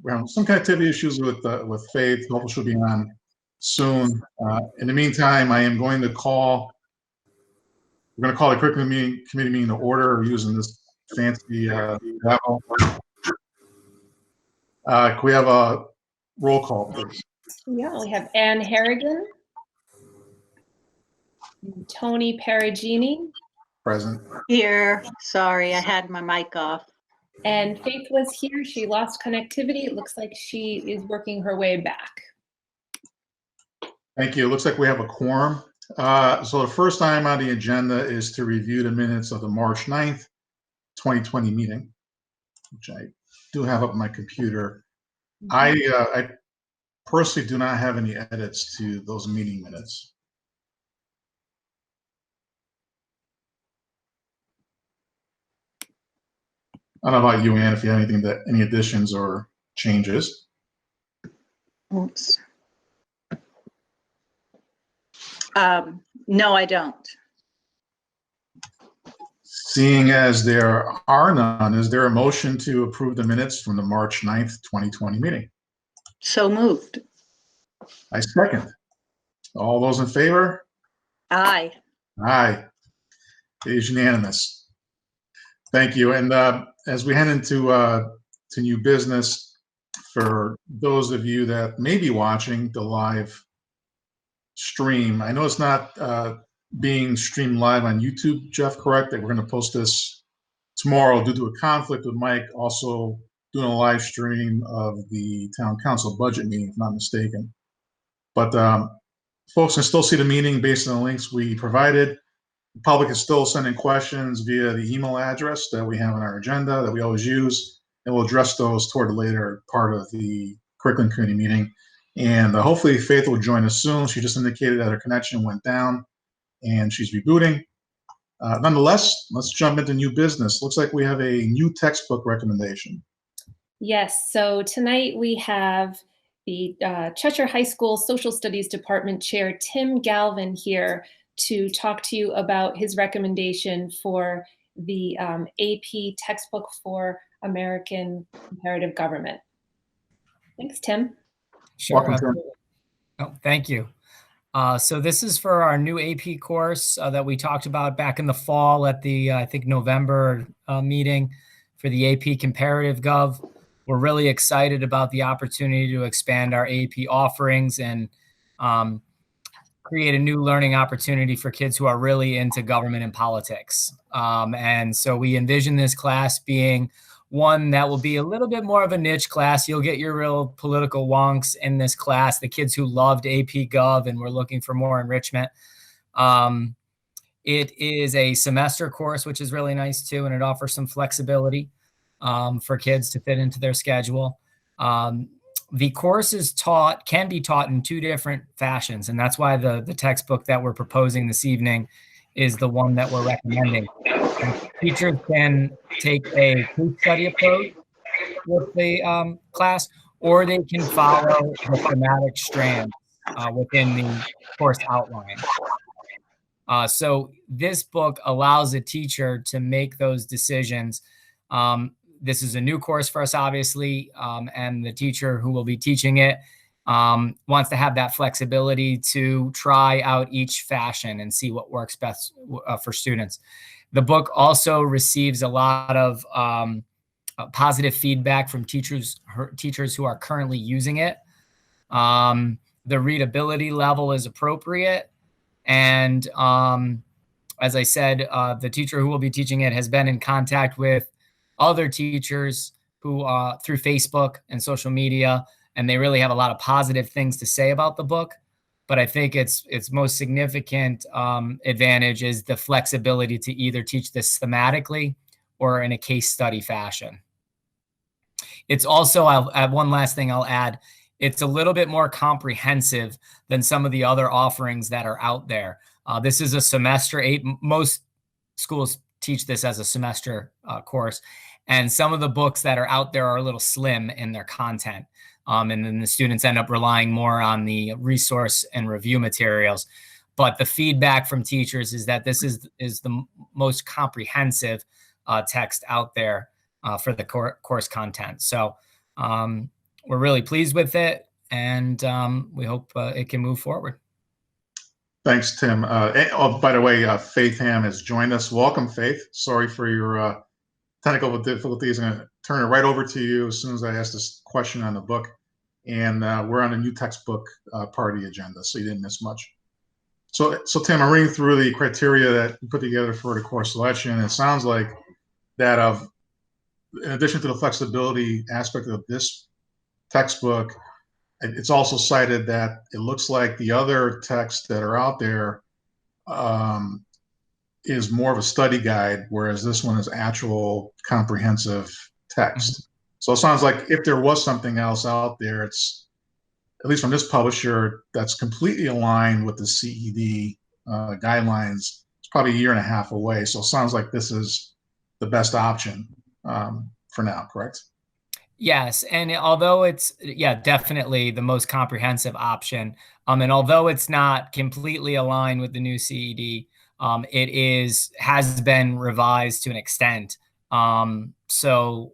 we're having some connectivity issues with Faith. Hopefully she'll be on soon. In the meantime, I am going to call. We're going to call the curriculum committee meeting to order using this fancy gavel. Can we have a roll call, please? Yeah, we have Ann Harrigan, Tony Perugini. Present. Here. Sorry, I had my mic off. And Faith was here. She lost connectivity. It looks like she is working her way back. Thank you. It looks like we have a quorum. So the first item on the agenda is to review the minutes of the March 9th, 2020 meeting, which I do have up on my computer. I personally do not have any edits to those meeting minutes. I don't know about you, Ann, if you have any additions or changes. Oops. No, I don't. Seeing as there are none, is there a motion to approve the minutes from the March 9th, 2020 meeting? So moved. I second. All those in favor? Aye. Aye. It is unanimous. Thank you. And as we head into to new business, for those of you that may be watching the live stream, I know it's not being streamed live on YouTube, Jeff, correct? That we're going to post this tomorrow due to a conflict with Mike also doing a live stream of the town council budget meeting, if not mistaken. But folks can still see the meeting based on the links we provided. The public is still sending questions via the email address that we have on our agenda that we always use, and we'll address those toward the later part of the curriculum committee meeting. And hopefully Faith will join us soon. She just indicated that her connection went down and she's rebooting. Nonetheless, let's jump into new business. Looks like we have a new textbook recommendation. Yes, so tonight we have the Cheshire High School Social Studies Department Chair Tim Galvin here to talk to you about his recommendation for the AP textbook for American Comparative Government. Thanks, Tim. Sure. Welcome, Tim. Oh, thank you. So this is for our new AP course that we talked about back in the fall at the, I think, November meeting for the AP Comparative Gov. We're really excited about the opportunity to expand our AP offerings and create a new learning opportunity for kids who are really into government and politics. And so we envision this class being one that will be a little bit more of a niche class. You'll get your real political wonks in this class, the kids who loved AP Gov and were looking for more enrichment. It is a semester course, which is really nice too, and it offers some flexibility for kids to fit into their schedule. The course can be taught in two different fashions, and that's why the textbook that we're proposing this evening is the one that we're recommending. And teachers can take a case study approach with the class, or they can follow the thematic strand within the course outline. So this book allows a teacher to make those decisions. This is a new course for us, obviously, and the teacher who will be teaching it wants to have that flexibility to try out each fashion and see what works best for students. The book also receives a lot of positive feedback from teachers who are currently using it. The readability level is appropriate. And as I said, the teacher who will be teaching it has been in contact with other teachers who through Facebook and social media, and they really have a lot of positive things to say about the book. But I think its most significant advantage is the flexibility to either teach this thematically or in a case study fashion. It's also, I'll add one last thing I'll add, it's a little bit more comprehensive than some of the other offerings that are out there. This is a semester 8. Most schools teach this as a semester course. And some of the books that are out there are a little slim in their content. And then the students end up relying more on the resource and review materials. But the feedback from teachers is that this is the most comprehensive text out there for the course content. So we're really pleased with it, and we hope it can move forward. Thanks, Tim. Oh, by the way, Faith Ham has joined us. Welcome, Faith. Sorry for your technical difficulties. I'm going to turn it right over to you as soon as I ask this question on the book. And we're on a new textbook part of the agenda, so you didn't miss much. So Tim, I'm reading through the criteria that you put together for the course selection. It sounds like that in addition to the flexibility aspect of this textbook, it's also cited that it looks like the other texts that are out there is more of a study guide, whereas this one is actual comprehensive text. Mm-hmm. So it sounds like if there was something else out there, it's, at least from this publisher, that's completely aligned with the CED guidelines. It's probably a year and a half away. So it sounds like this is the best option for now, correct? Yes, and although it's, definitely the most comprehensive option, and although it's not completely aligned with the new CED, it has been revised to an extent. So,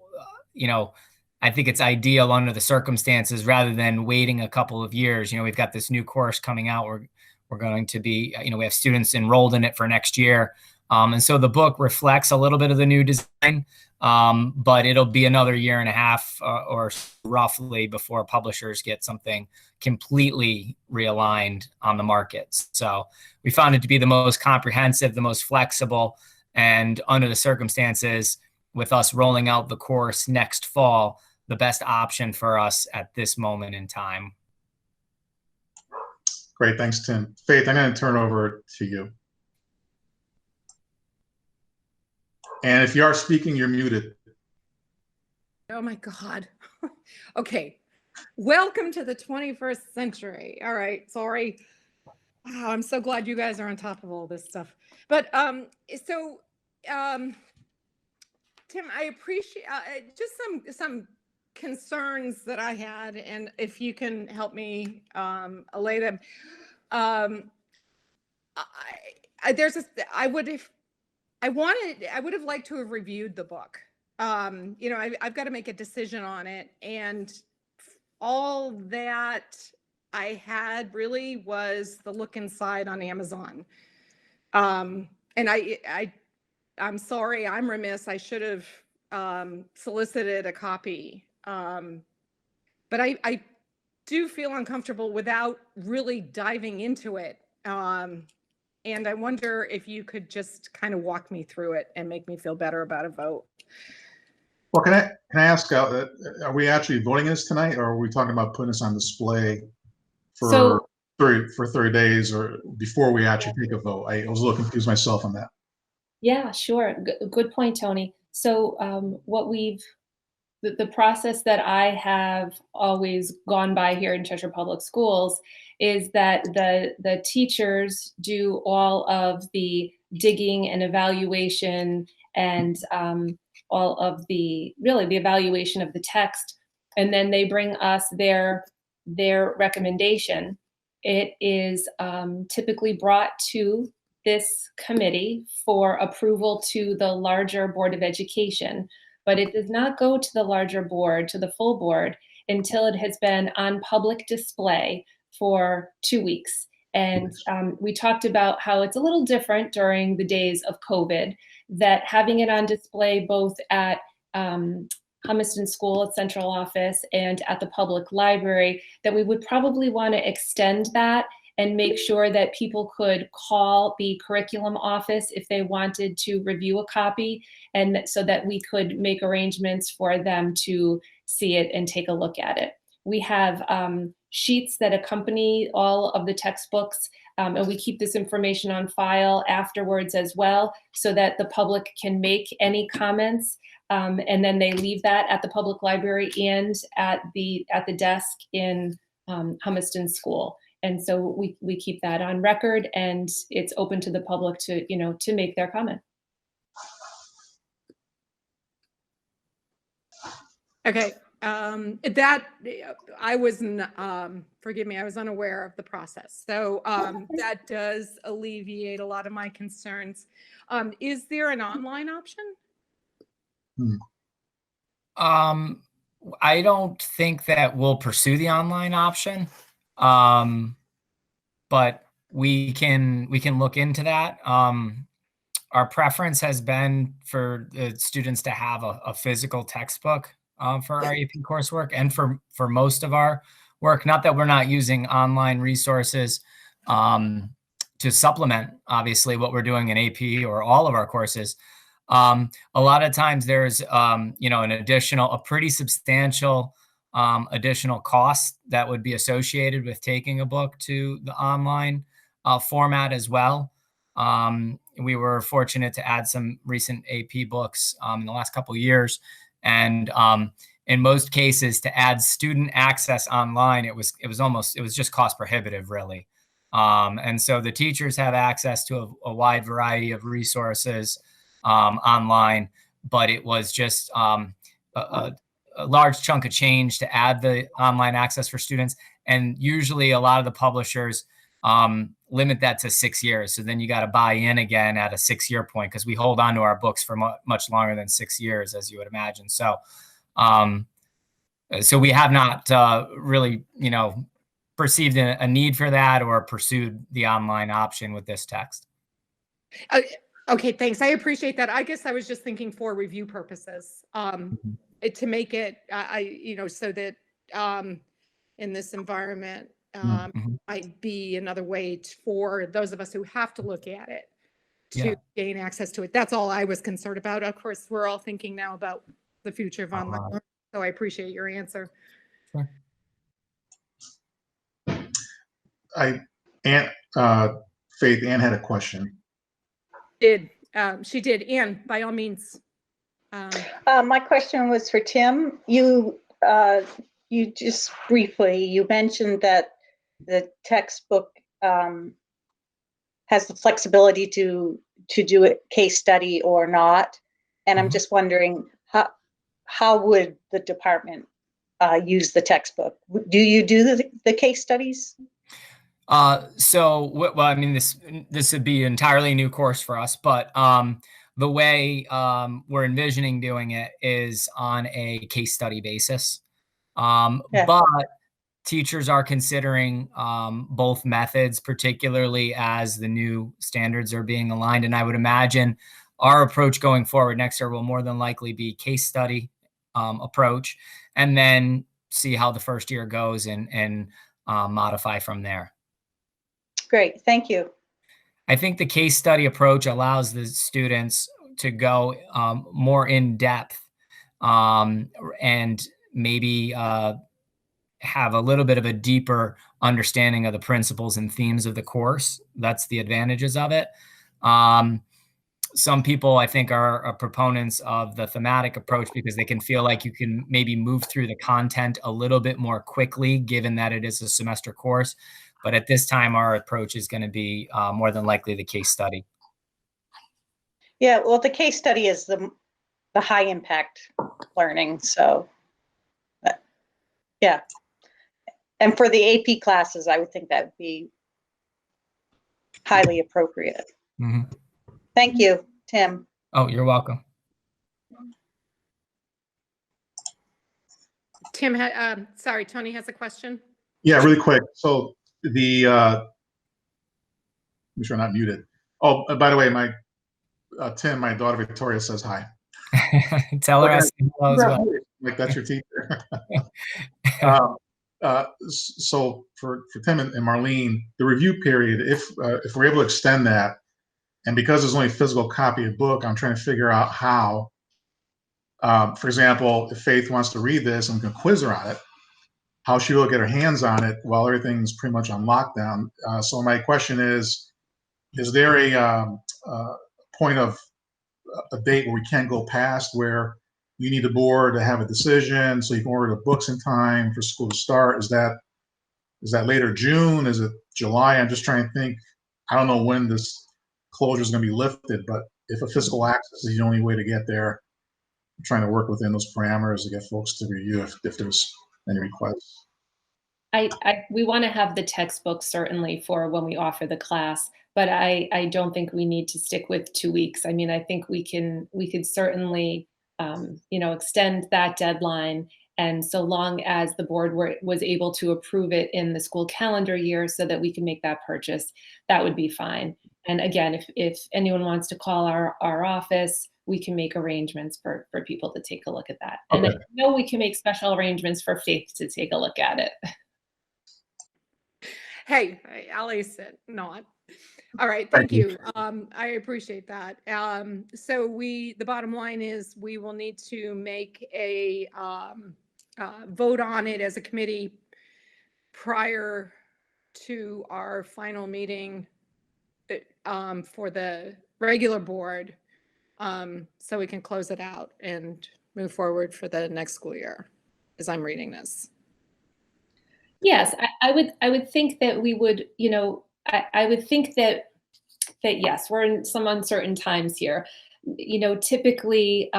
I think it's ideal under the circumstances rather than waiting a couple of years. We've got this new course coming out. We're going to be, we have students enrolled in it for next year. And so the book reflects a little bit of the new design, but it'll be another year and a half or roughly before publishers get something completely realigned on the markets. So we found it to be the most comprehensive, the most flexible, and under the circumstances, with us rolling out the course next fall, the best option for us at this moment in time. Great, thanks, Tim. Faith, I'm going to turn over to you. And if you are speaking, you're muted. Oh my God. Okay. Welcome to the 21st century. All right. Sorry. Wow, I'm so glad you guys are on top of all this stuff. But Tim, I appreciate just some concerns that I had, and if you can help me allay them. I would have liked to have reviewed the book. I've got to make a decision on it, and all that I had really was the look inside on Amazon. And I'm sorry, I'm remiss. I should have solicited a copy. But I do feel uncomfortable without really diving into it. And I wonder if you could just kind of walk me through it and make me feel better about a vote. Well, can I ask, are we actually voting this tonight, or are we talking about putting this on display for 30 days, or before we actually take a vote? I was a little confused myself on that. Yeah, sure. Good point, Tony. So the process that I have always gone by here in Cheshire Public Schools is that the teachers do all of the digging and evaluation and all of the evaluation of the text, and then they bring us their recommendation. It is typically brought to this committee for approval to the larger Board of Education, but it does not go to the larger board, to the full board, until it has been on public display for 2 weeks. And we talked about how it's a little different during the days of COVID, that having it on display both at Hummiston School at central office and at the public library, that we would probably want to extend that and make sure that people could call the curriculum office if they wanted to review a copy, and so that we could make arrangements for them to see it and take a look at it. We have sheets that accompany all of the textbooks, and we keep this information on file afterwards as well, so that the public can make any comments, and then they leave that at the public library and at the desk in Hummiston School. And so we keep that on record, and it's open to the public to make their comment. Okay. That I wasn't, forgive me, I was unaware of the process. So that does alleviate a lot of my concerns. Is there an online option? I don't think that we'll pursue the online option, but we can look into that. Our preference has been for the students to have a physical textbook for our AP coursework and for most of our work. Not that we're not using online resources to supplement, obviously, what we're doing in AP or all of our courses. A lot of times there's, a pretty substantial additional cost that would be associated with taking a book to the online format as well. We were fortunate to add some recent AP books in the last couple of years. And in most cases, to add student access online, it was just cost prohibitive, really. And so the teachers have access to a wide variety of resources online, but it was just a large chunk of change to add the online access for students. And usually a lot of the publishers limit that to 6 years. So then you got to buy in again at a 6-year point, because we hold on to our books for much longer than 6 years, as you would imagine. So, so we have not really, perceived a need for that or pursued the online option with this text. Okay, thanks. I appreciate that. I guess I was just thinking for review purposes, to make it, so that in this environment, might be another way for those of us who have to look at it to gain access to it. That's all I was concerned about. Of course, we're all thinking now about the future of online learning, so I appreciate your answer. Sure. Faith, Ann had a question. She did. Anne, by all means. My question was for Tim. You just briefly, you mentioned that the textbook has the flexibility to do a case study or not. And I'm just wondering, how would the department use the textbook? Do you do the case studies? Well, I mean, this would be an entirely new course for us, but the way we're envisioning doing it is on a case study basis. But teachers are considering both methods, particularly as the new standards are being aligned. And I would imagine our approach going forward next year will more than likely be case study approach, and then see how the first year goes and modify from there. Great, thank you. I think the case study approach allows the students to go more in depth and maybe have a little bit of a deeper understanding of the principles and themes of the course. That's the advantages of it. Some people, I think, are proponents of the thematic approach because they can feel like you can maybe move through the content a little bit more quickly, given that it is a semester course. But at this time, our approach is going to be more than likely the case study. Yeah, well, the case study is the high impact learning. So, yeah. And for the AP classes, I would think that would be highly appropriate. Thank you, Tim. Oh, you're welcome. Tim, sorry, Tony has a question. Yeah, really quick. So the, make sure I'm not muted. Oh, by the way, Tim, my daughter Victoria says hi. Tell her I say hello as well. Like that's your teacher. So for Tim and Marlene, the review period, if we're able to extend that, and because there's only a physical copy of the book, I'm trying to figure out how. For example, if Faith wants to read this and we can quiz her on it, how she will get her hands on it while everything's pretty much on lockdown. So my question is there a point of a date where we can't go past where you need the board to have a decision so you can order the books in time for school to start? Is that later June? Is it July? I'm just trying to think. I don't know when this closure is going to be lifted, but if a physical access is the only way to get there, I'm trying to work within those parameters to get folks to review if there's any requests. We want to have the textbook certainly for when we offer the class, but I don't think we need to stick with 2 weeks. I mean, I think we could certainly, extend that deadline And so long as the board was able to approve it in the school calendar year so that we can make that purchase, that would be fine. And again, if anyone wants to call our office, we can make arrangements for people to take a look at that. And I Okay. know we can make special arrangements for Faith to take a look at it. Hey, I'll ace it, not. All right, thank you. I appreciate that. So the bottom line is we will need to make a vote on it as a committee prior to our final meeting for the regular board, so we can close it out and move forward for the next school year, as I'm reading this. Yes, I would think that we would, I would think that yes, we're in some uncertain times here. Typically,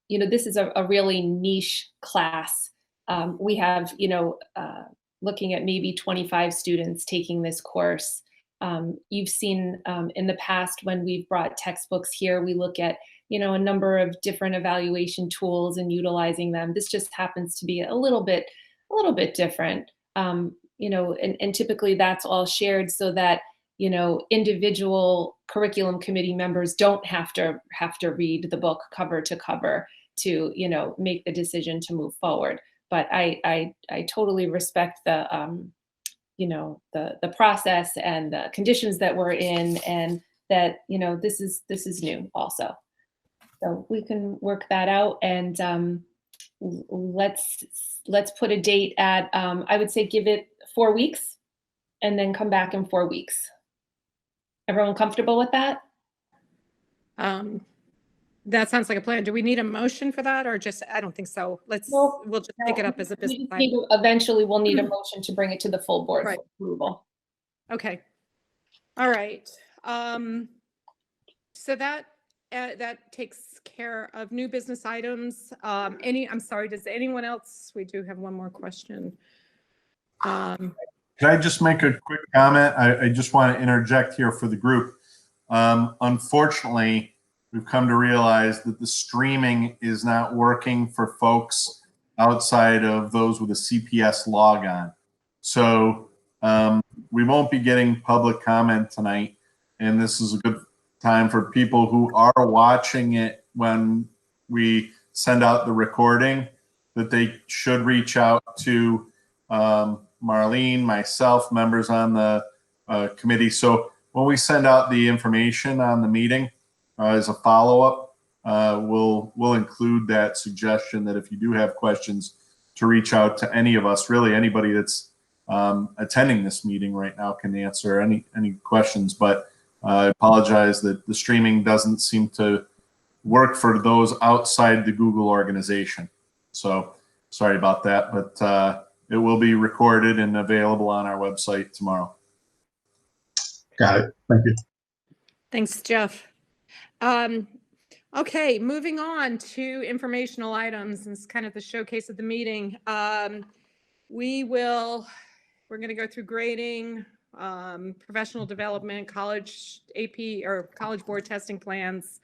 this is a really niche class. We have, looking at maybe 25 students taking this course. You've seen in the past when we've brought textbooks here, we look at, a number of different evaluation tools and utilizing them. This just happens to be a little bit different. And typically that's all shared so that, individual curriculum committee members don't have to read the book cover to cover to, make the decision to move forward. But I totally respect the, the process and the conditions that we're in, and that, this is new also. So we can work that out, and let's put a date at, I would say give it 4 weeks and then come back in 4 weeks. Everyone comfortable with that? That sounds like a plan. Do we need a motion for that, or just, I don't think so. No, we'll just pick it up as a business item. Eventually we'll need a motion to bring it to the full board Right. for approval. Okay. All right. So that takes care of new business items. I'm sorry, does anyone else? We do have one more question. Can I just make a quick comment? I just want to interject here for the group. Unfortunately, we've come to realize that the streaming is not working for folks outside of those with a CPS logon. So we won't be getting public comment tonight, and this is a good time for people who are watching it when we send out the recording, that they should reach out to Marlene, myself, members on the committee. So when we send out the information on the meeting as a follow-up, we'll include that suggestion that if you do have questions, to reach out to any of us. Really, anybody that's attending this meeting right now can answer any questions. But I apologize that the streaming doesn't seem to work for those outside the Google organization. So sorry about that, but it will be recorded and available on our website tomorrow. Got it. Thank you. Thanks, Jeff. Okay, moving on to informational items. It's kind of the showcase of the meeting. We're going to go through grading, professional development, college AP or college board testing plans,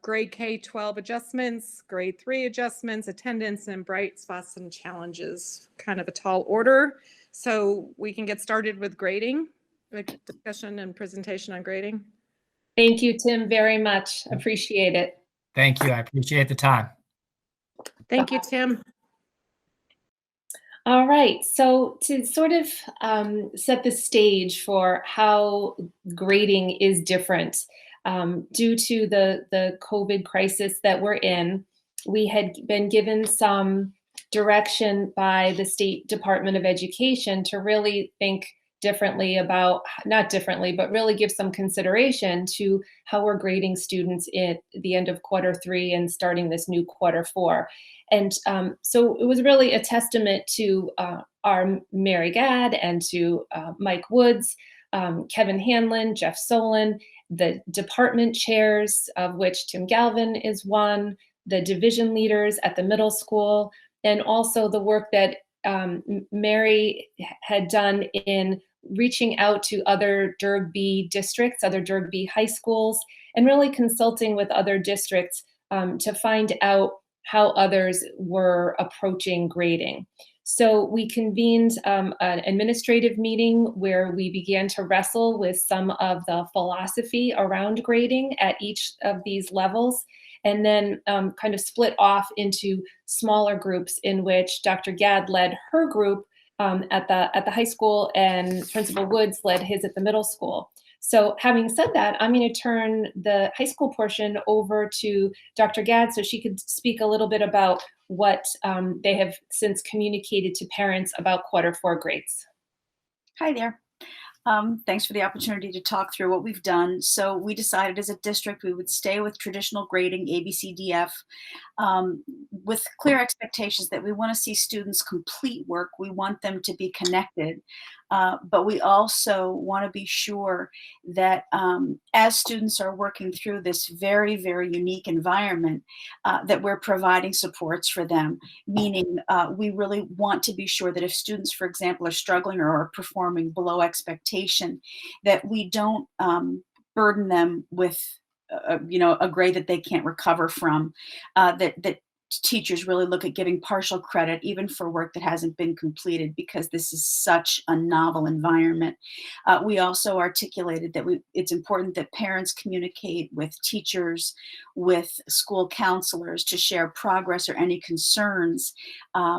grade K-12 adjustments, grade 3 adjustments, attendance, and bright spots and challenges. Kind of a tall order. So we can get started with grading, like discussion and presentation on grading. Thank you, Tim, very much. Appreciate it. Thank you. I appreciate the time. Thank you, Tim. All right, so to sort of set the stage for how grading is different due to the COVID crisis that we're in, we had been given some direction by the State Department of Education to really think differently about, not differently, but really give some consideration to how we're grading students at the end of Q3 and starting this new Q4. And so it was really a testament to our Mary Gadd and to Mike Woods, Kevin Hanlon, Jeff Solon, the department chairs, of which Tim Galvin is one, the division leaders at the middle school, and also the work that Mary had done in reaching out to other Durg B districts, other Durg B high schools, and really consulting with other districts to find out how others were approaching grading. So we convened an administrative meeting where we began to wrestle with some of the philosophy around grading at each of these levels, and then kind of split off into smaller groups in which Dr. Gadd led her group at the high school, and Principal Woods led his at the middle school. So having said that, I'm going to turn the high school portion over to Dr. Gadd so she could speak a little bit about what they have since communicated to parents about Q4 grades. Hi there. Thanks for the opportunity to talk through what we've done. So we decided as a district we would stay with traditional grading, A, B, C, D, F, with clear expectations that we want to see students complete work. We want them to be connected. But we also want to be sure that as students are working through this very, very unique environment, that we're providing supports for them, meaning we really want to be sure that if students, for example, are struggling or are performing below expectation, that we don't burden them with a grade that they can't recover from, that teachers really look at giving partial credit even for work that hasn't been completed, because this is such a novel environment. We also articulated that it's important that parents communicate with teachers, with school counselors to share progress or any concerns,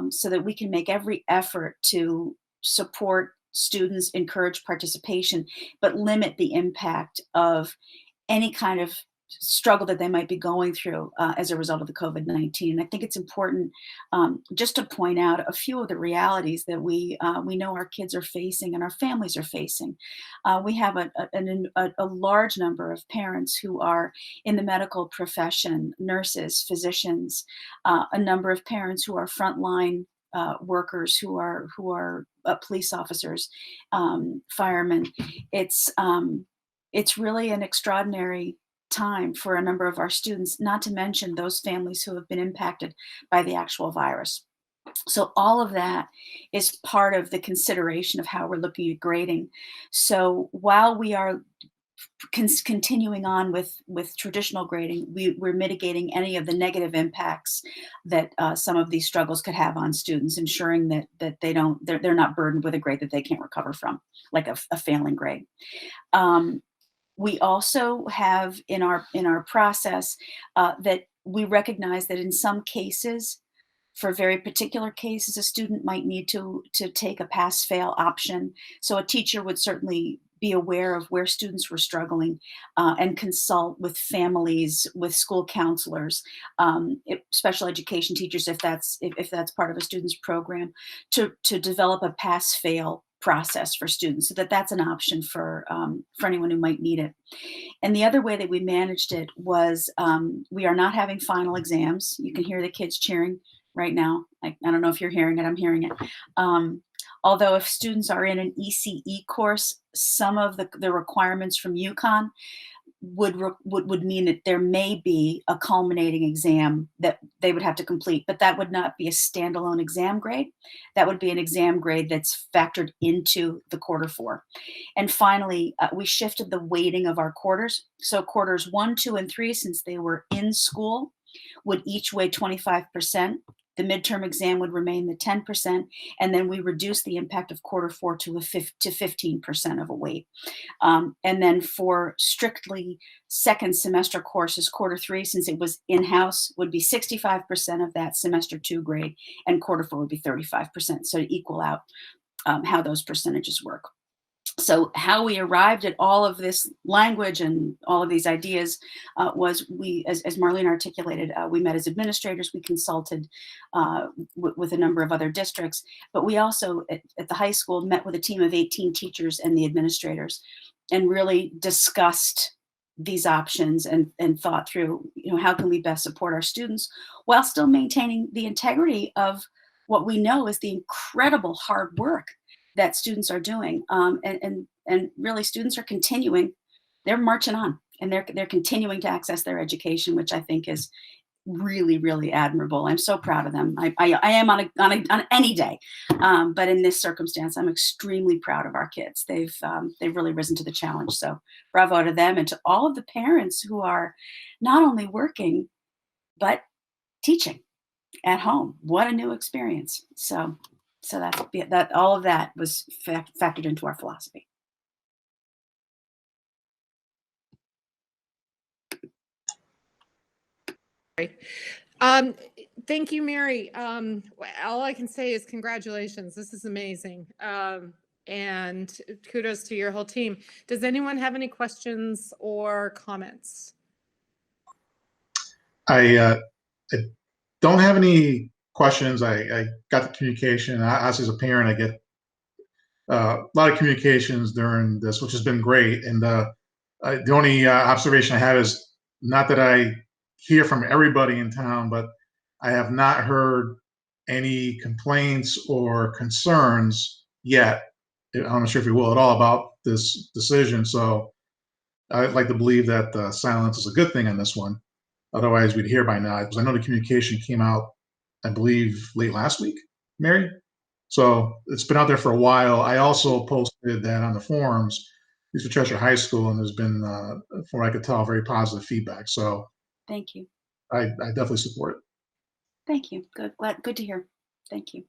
so that we can make every effort to support students, encourage participation, but limit the impact of any kind of struggle that they might be going through as a result of the COVID-19. And I think it's important just to point out a few of the realities that we know our kids are facing and our families are facing. We have a large number of parents who are in the medical profession, nurses, physicians, a number of parents who are frontline workers, who are police officers, firemen. It's really an extraordinary time for a number of our students, not to mention those families who have been impacted by the actual virus. So all of that is part of the consideration of how we're looking at grading. So while we are continuing on with traditional grading, we're mitigating any of the negative impacts that some of these struggles could have on students, ensuring that they're not burdened with a grade that they can't recover from, like a failing grade. We also have in our process that we recognize that in some cases, for very particular cases, a student might need to take a pass-fail option. So a teacher would certainly be aware of where students were struggling and consult with families, with school counselors, special education teachers, if that's part of a student's program, to develop a pass-fail process for students, so that's an option for anyone who might need it. And the other way that we managed it was we are not having final exams. You can hear the kids cheering right now. I don't know if you're hearing it. I'm hearing it. Although if students are in an ECE course, some of the requirements from UConn would mean that there may be a culminating exam that they would have to complete, but that would not be a standalone exam grade. That would be an exam grade that's factored into the Q4. And finally, we shifted the weighting of our quarters. So quarters 1, 2, and 3, since they were in school, would each weigh 25%. The midterm exam would remain the 10%, and then we reduced the impact of Q4 to 15% of a weight. And then for strictly second semester courses, Q3, since it was in-house, would be 65% of that semester 2 grade, and Q4 would be 35%. So to equal out how those percentages work. So how we arrived at all of this language and all of these ideas was as Marlene articulated, we met as administrators, we consulted with a number of other districts, but we also at the high school met with a team of 18 teachers and the administrators and really discussed these options and thought through, how can we best support our students while still maintaining the integrity of what we know is the incredible hard work that students are doing, and really students are continuing, they're marching on, and they're continuing to access their education, which I think is really, really admirable. I'm so proud of them. I am on any day, but in this circumstance, I'm extremely proud of our kids. They've really risen to the challenge. So bravo to them and to all of the parents who are not only working but teaching. at home. What a new experience. So that all of that was factored into our philosophy. Thank you, Mary. All I can say is congratulations. This is amazing. And kudos to your whole team. Does anyone have any questions or comments? I don't have any questions. I got the communication. As a parent, I get a lot of communications during this, which has been great. And the only observation I have is not that I hear from everybody in town, but I have not heard any complaints or concerns yet. I'm not sure if you will at all about this decision. So I'd like to believe that silence is a good thing on this one. Otherwise, we'd hear by now, because I know the communication came out, I believe, late last week, Mary. So it's been out there for a while. I also posted that on the forums, at least for Cheshire High School, and there's been, from what I could tell, very positive feedback. So Thank you. I definitely support it. Thank you. Good to hear. Thank you.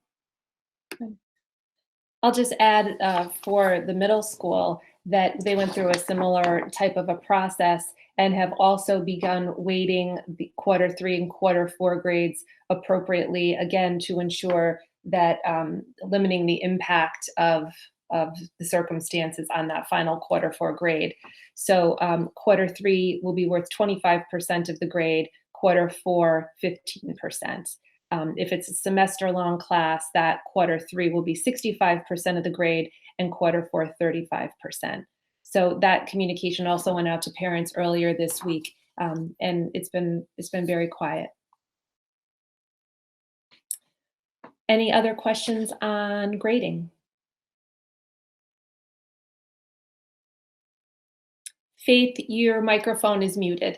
I'll just add for the middle school that they went through a similar type of a process and have also begun weighting the Q3 and Q4 grades appropriately, again, to ensure that limiting the impact of the circumstances on that final Q4 grade. So Q3 will be worth 25% of the grade, Q4, 15%. If it's a semester-long class, that Q3 will be 65% of the grade and Q4, 35%. So that communication also went out to parents earlier this week, and it's been very quiet. Any other questions on grading? Faith, your microphone is muted.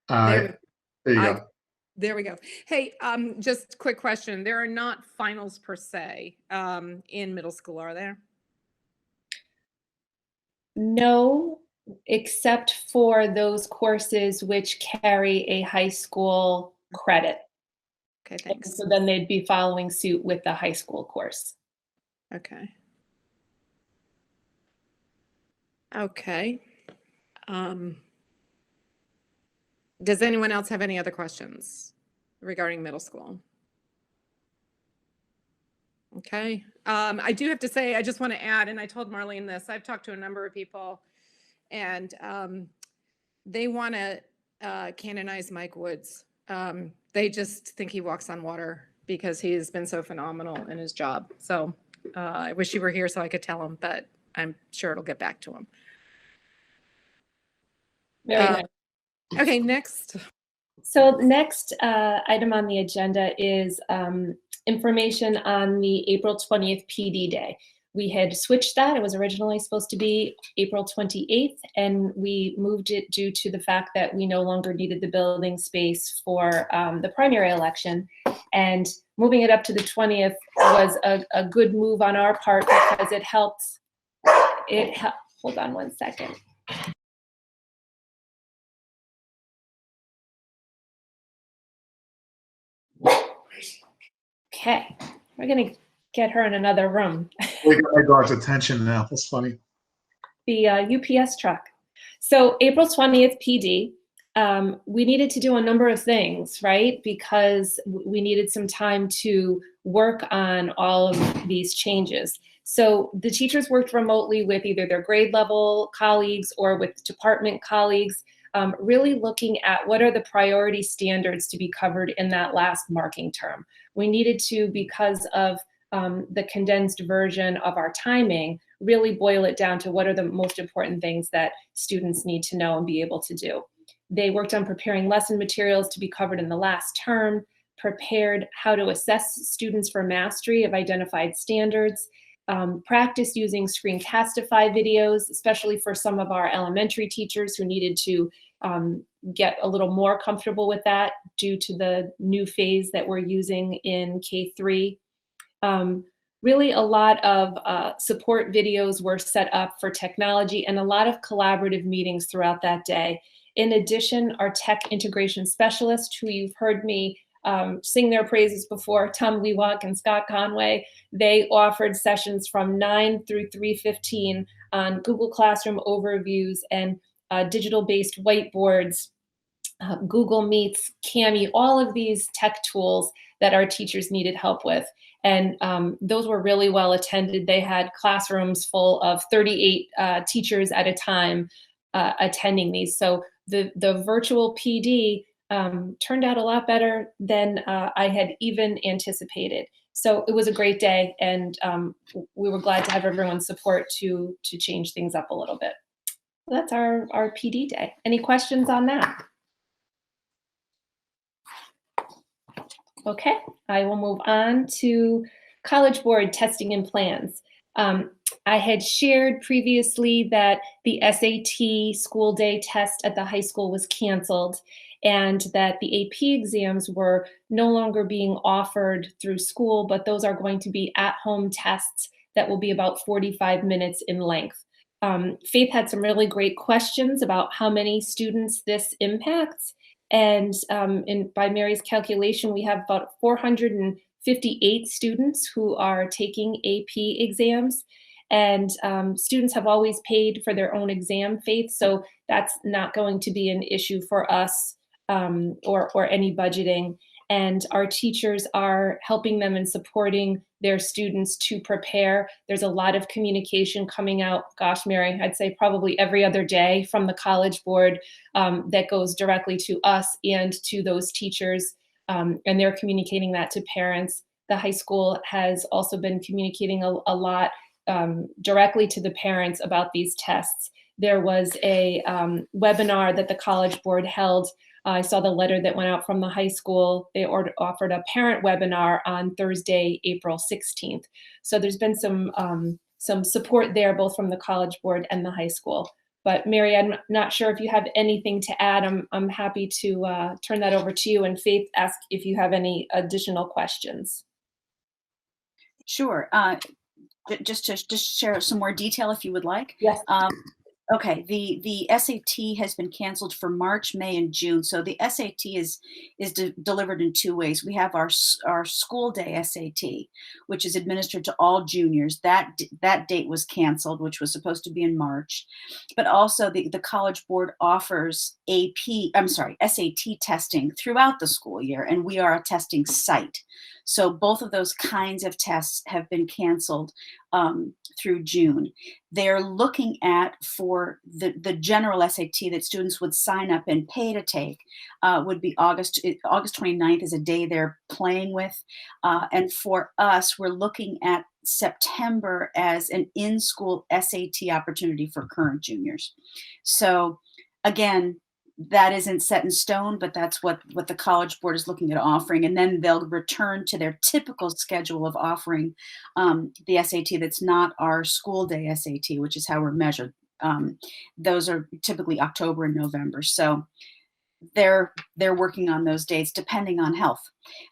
There you go. There we go. Hey, just quick question. There are not finals per se in middle school, are there? No, except for those courses which carry a high school credit. Okay, thanks. So then they'd be following suit with the high school course. Okay. Okay. Does anyone else have any other questions regarding middle school? Okay. I do have to say, I just want to add, and I told Marlene this, I've talked to a number of people, and they want to canonize Mike Woods. They just think he walks on water because he's been so phenomenal in his job. So I wish he were here so I could tell him, but I'm sure it'll get back to him. Very nice. Okay, next. So next item on the agenda is information on the April 20th PD Day. We had switched that. It was originally supposed to be April 28th, and we moved it due to the fact that we no longer needed the building space for the primary election. And moving it up to the 20th was a good move on our part because it helped. Hold on one second. Okay, we're gonna get her in another room. We got my dog's attention now. That's funny. The UPS truck. So April 20th PD, we needed to do a number of things, right? Because we needed some time to work on all of these changes. So the teachers worked remotely with either their grade level colleagues or with department colleagues, really looking at what are the priority standards to be covered in that last marking term. We needed to, because of the condensed version of our timing, really boil it down to what are the most important things that students need to know and be able to do. They worked on preparing lesson materials to be covered in the last term, prepared how to assess students for mastery of identified standards, practice using screencastify videos, especially for some of our elementary teachers who needed to get a little more comfortable with that due to the new phase that we're using in K3. really a lot of support videos were set up for technology and a lot of collaborative meetings throughout that day. In addition, our tech integration specialist, who you've heard me sing their praises before, Tom Lewalk and Scott Conway, they offered sessions from 9 through 3:15 on Google Classroom overviews and digital-based whiteboards, Google Meets, Kami, all of these tech tools that our teachers needed help with. And those were really well attended. They had classrooms full of 38 teachers at a time attending these. So the virtual PD turned out a lot better than I had even anticipated. So it was a great day, and we were glad to have everyone's support to change things up a little bit. So that's our PD day. Any questions on that? Okay, I will move on to College Board testing and plans. I had shared previously that the SAT school day test at the high school was canceled and that the AP exams were no longer being offered through school, but those are going to be at-home tests that will be about 45 minutes in length. Faith had some really great questions about how many students this impacts. And by Mary's calculation, we have about 458 students who are taking AP exams. And students have always paid for their own exam, Faith, so that's not going to be an issue for us or any budgeting. And our teachers are helping them and supporting their students to prepare. There's a lot of communication coming out, gosh, Mary, I'd say probably every other day from the College Board that goes directly to us and to those teachers, and they're communicating that to parents. The high school has also been communicating a lot directly to the parents about these tests. There was a webinar that the College Board held. I saw the letter that went out from the high school. They offered a parent webinar on Thursday, April 16th. So there's been some support there, both from the College Board and the high school. But Mary, I'm not sure if you have anything to add. I'm happy to turn that over to you. And Faith, ask if you have any additional questions. Sure. Just to share some more detail, if you would like. Yes. Okay, the SAT has been canceled for March, May, and June. So the SAT is delivered in two ways. We have our school day SAT, which is administered to all juniors. That date was canceled, which was supposed to be in March. But also the College Board offers SAT testing throughout the school year, and we are a testing site. So both of those kinds of tests have been canceled through June. They're looking at, for the general SAT that students would sign up and pay to take, would be August 29th is a day they're playing with. And for us, we're looking at September as an in-school SAT opportunity for current juniors. So again, that isn't set in stone, but that's what the College Board is looking at offering. And then they'll return to their typical schedule of offering the SAT that's not our school day SAT, which is how we're measured. Those are typically October and November. So they're working on those dates depending on health.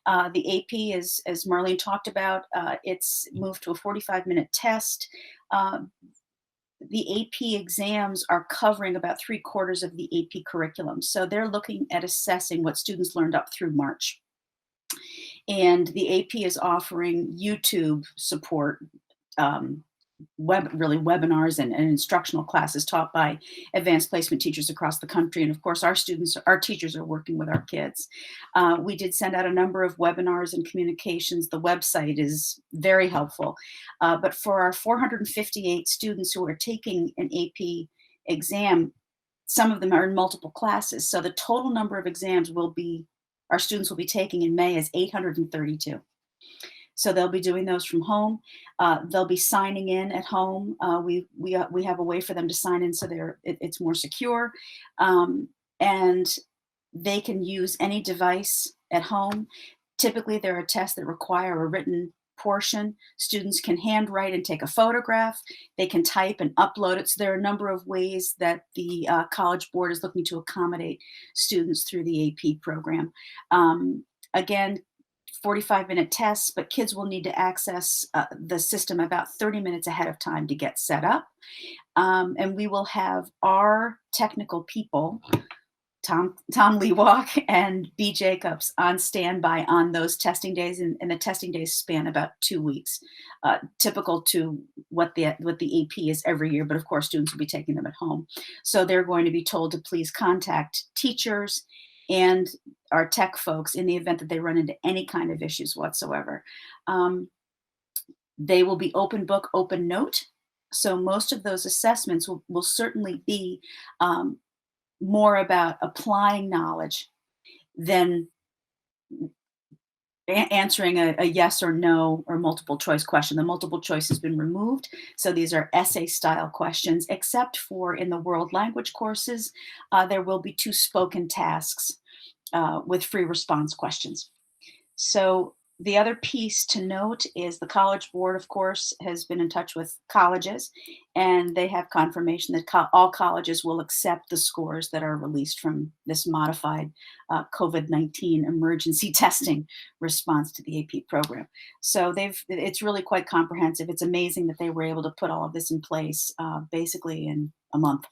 The AP is, as Marlene talked about, it's moved to a 45-minute test. The AP exams are covering about 3/4 of the AP curriculum. So they're looking at assessing what students learned up through March. And the AP is offering YouTube support, webinars and instructional classes taught by advanced placement teachers across the country. And of course, our teachers are working with our kids. We did send out a number of webinars and communications. The website is very helpful. But for our 458 students who are taking an AP exam, some of them are in multiple classes. So the total number of exams our students will be taking in May is 832. So they'll be doing those from home. They'll be signing in at home. We have a way for them to sign in so it's more secure. And they can use any device at home. Typically, there are tests that require a written portion. Students can handwrite and take a photograph. They can type and upload it. So there are a number of ways that the College Board is looking to accommodate students through the AP program. Again, 45-minute tests, but kids will need to access the system about 30 minutes ahead of time to get set up. And we will have our technical people, Tom Lewalk and B. Jacobs, on standby on those testing days, and the testing days span about 2 weeks, typical to what the AP is every year. But of course, students will be taking them at home, so they're going to be told to please contact teachers and our tech folks in the event that they run into any kind of issues whatsoever. They will be open book, open note. So most of those assessments will certainly be more about applying knowledge than answering a yes or no or multiple choice question. The multiple choice has been removed. So these are essay style questions, except for in the world language courses, there will be 2 spoken tasks with free response questions. So the other piece to note is the College Board, of course, has been in touch with colleges, and they have confirmation that all colleges will accept the scores that are released from this modified COVID-19 emergency testing response to the AP program. So it's really quite comprehensive. It's amazing that they were able to put all of this in place basically in a month.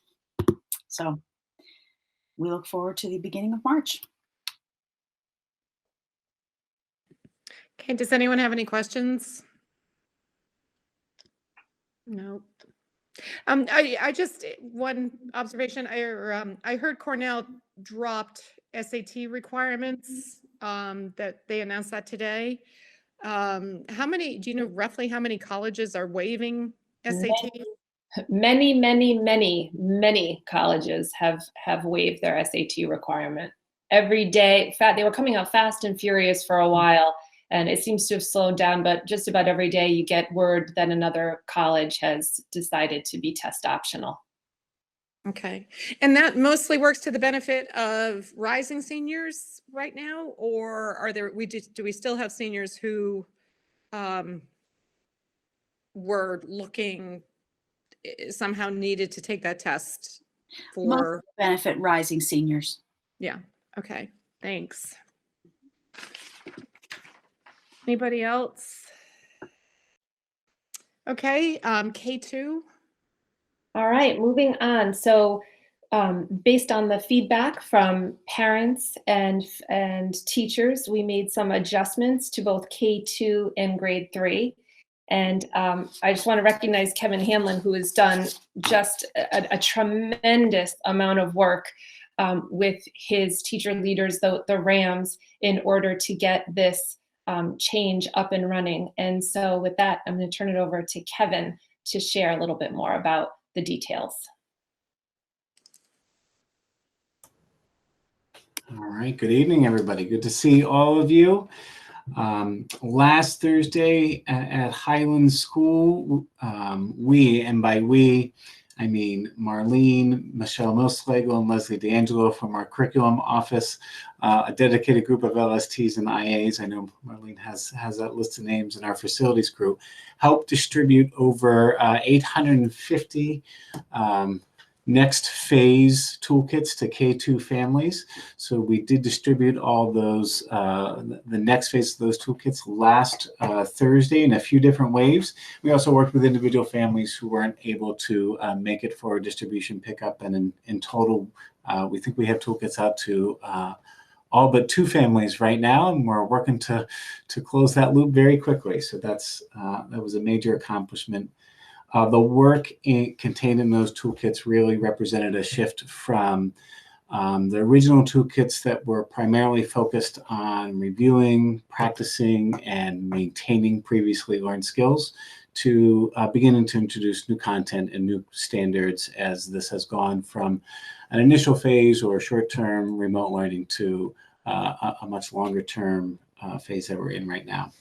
So we look forward to the beginning of March. Okay, does anyone have any questions? No. I just, one observation, I heard Cornell dropped SAT requirements, that they announced that today. How many, do you know roughly how many colleges are waiving SAT? Many colleges have waived their SAT requirement. Every day, in fact, they were coming out fast and furious for a while, and it seems to have slowed down, but just about every day you get word that another college has decided to be test optional. Okay. And that mostly works to the benefit of rising seniors right now, or are there, do we still have seniors who were looking, somehow needed to take that test for benefit rising seniors? Yeah. Okay. Thanks. Anybody else? Okay. K2. All right, moving on. So based on the feedback from parents and teachers, we made some adjustments to both K2 and grade 3. And I just want to recognize Kevin Hanlon, who has done just a tremendous amount of work with his teacher leaders, the Rams, in order to get this change up and running. And so with that, I'm going to turn it over to Kevin to share a little bit more about the details. All right, good evening, everybody. Good to see all of you. Last Thursday at Highland School, we, and by we, I mean Marlene, Michelle Moslego, and Leslie D'Angelo from our curriculum office, a dedicated group of LSTs and IAs. I know Marlene has that list of names in our facilities group, helped distribute over 850 next phase toolkits to K2 families. So we did distribute all those, the next phase of those toolkits last Thursday in a few different waves. We also worked with individual families who weren't able to make it for distribution pickup. And in total, we think we have toolkits out to all but 2 families right now, and we're working to close that loop very quickly. So that was a major accomplishment. The work contained in those toolkits really represented a shift from the original toolkits that were primarily focused on reviewing, practicing, and maintaining previously learned skills to beginning to introduce new content and new standards as this has gone from an initial phase or short-term remote learning to a much longer-term phase that we're in right now.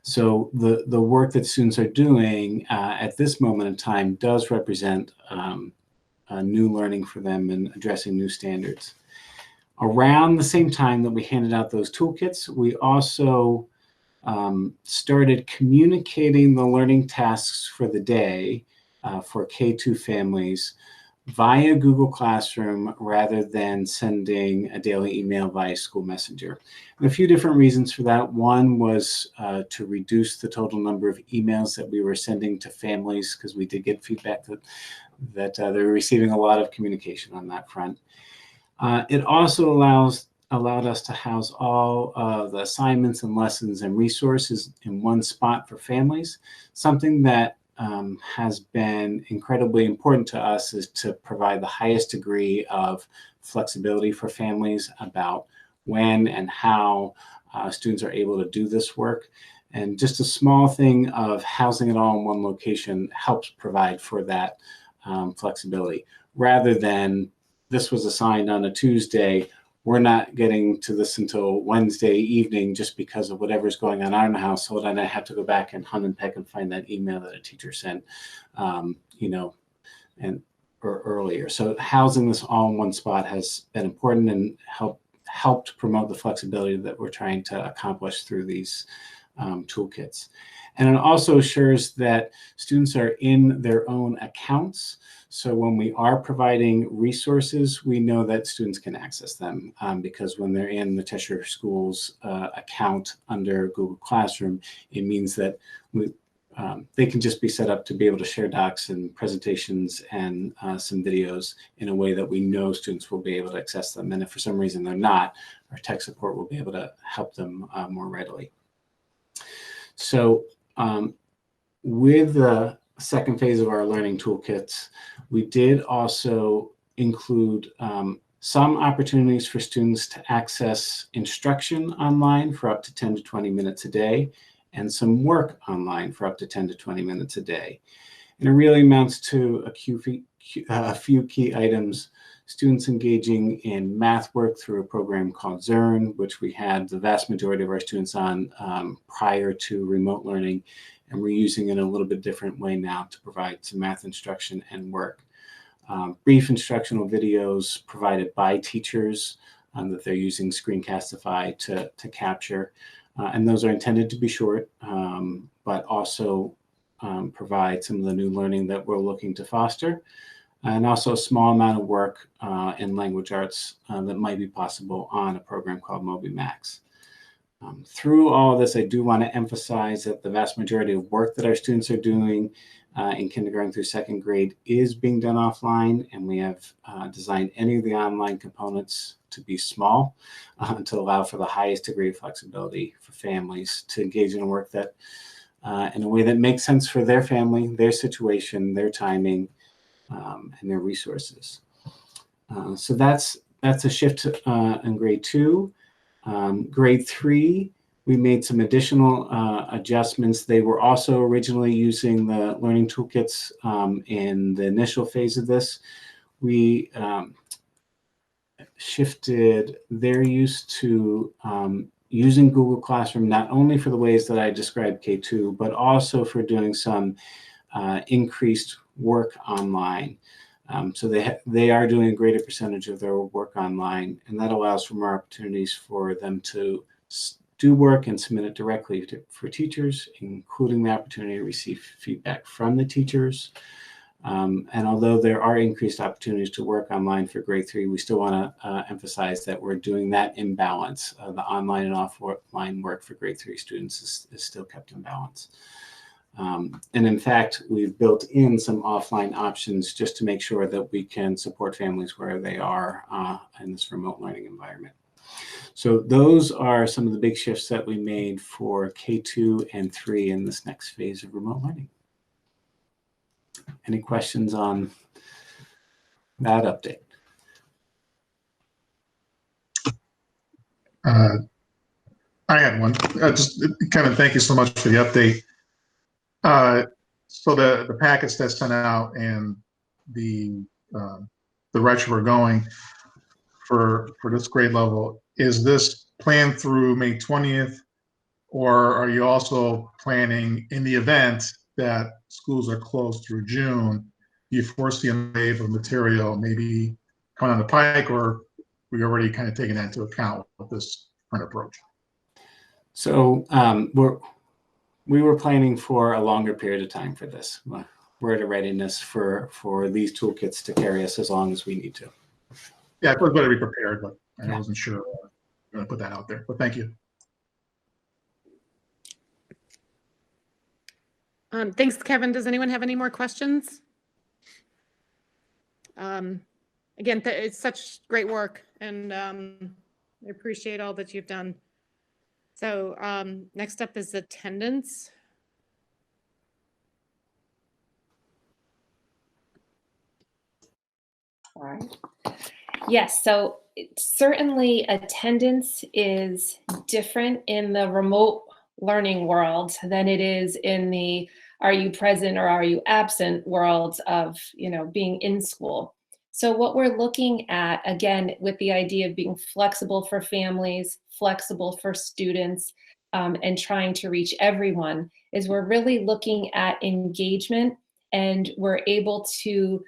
So the work that students are doing at this moment in time does represent new learning for them and addressing new standards. Around the same time that we handed out those toolkits, we also started communicating the learning tasks for the day for K2 families via Google Classroom rather than sending a daily email via School Messenger. And a few different reasons for that. One was to reduce the total number of emails that we were sending to families, because we did get feedback that they were receiving a lot of communication on that front. It also allowed us to house all the assignments and lessons and resources in one spot for families. Something that has been incredibly important to us is to provide the highest degree of flexibility for families about when and how students are able to do this work. And just a small thing of housing it all in one location helps provide for that flexibility, rather than this was assigned on a Tuesday, we're not getting to this until Wednesday evening just because of whatever's going on in our household, and I have to go back and hunt and peck and find that email that a teacher sent, or earlier. So housing this all in one spot has been important and helped promote the flexibility that we're trying to accomplish through these toolkits. And it also assures that students are in their own accounts. So when we are providing resources, we know that students can access them, because when they're in the Cheshire Schools account under Google Classroom, it means that they can just be set up to be able to share docs and presentations and some videos in a way that we know students will be able to access them. And if for some reason they're not, our tech support will be able to help them more readily. So with the second phase of our learning toolkits, we did also include some opportunities for students to access instruction online for up to 10 to 20 minutes a day, and some work online for up to 10 to 20 minutes a day. And it really amounts to a few key items. Students engaging in math work through a program called Zern, which we had the vast majority of our students on prior to remote learning, and we're using it in a little bit different way now to provide some math instruction and work. Brief instructional videos provided by teachers that they're using Screencastify to capture. And those are intended to be short, but also provide some of the new learning that we're looking to foster, and also a small amount of work in language arts that might be possible on a program called MobyMax. Through all of this, I do want to emphasize that the vast majority of work that our students are doing in kindergarten through second grade is being done offline, and we have designed any of the online components to be small to allow for the highest degree of flexibility for families to engage in work that in a way that makes sense for their family, their situation, their timing, and their resources. So that's a shift in grade 2. Grade 3, we made some additional adjustments. They were also originally using the learning toolkits in the initial phase of this. We shifted their use to using Google Classroom, not only for the ways that I described K2, but also for doing some increased work online. So they are doing a greater percentage of their work online, and that allows for more opportunities for them to do work and submit it directly for teachers, including the opportunity to receive feedback from the teachers. And although there are increased opportunities to work online for grade 3, we still want to emphasize that we're doing that in balance. The online and offline work for grade 3 students is still kept in balance. And in fact, we've built in some offline options just to make sure that we can support families where they are in this remote learning environment. So those are some of the big shifts that we made for K2 and 3 in this next phase of remote learning. Any questions on that update? I had one. Just Kevin, thank you so much for the update. So the packets that sent out and the direction we're going for this grade level, is this planned through May 20th, or are you also planning, in the event that schools are closed through June, do you foresee a wave of material maybe coming on the pike, or we already kind of taken that into account with this current approach? So we were planning for a longer period of time for this. we're at a readiness for these toolkits to carry us as long as we need to. Yeah, I thought better be prepared, but I Yeah. wasn't sure. I'm going to put that out there, but thank you. Thanks, Kevin. Does anyone have any more questions? Again, it's such great work, and I appreciate all that you've done. So next up is attendance. All right. Yes, so certainly attendance is different in the remote learning world than it is in the are you present or are you absent world of, being in school. So what we're looking at, again, with the idea of being flexible for families, flexible for students, and trying to reach everyone, is we're really looking at engagement, and we're able to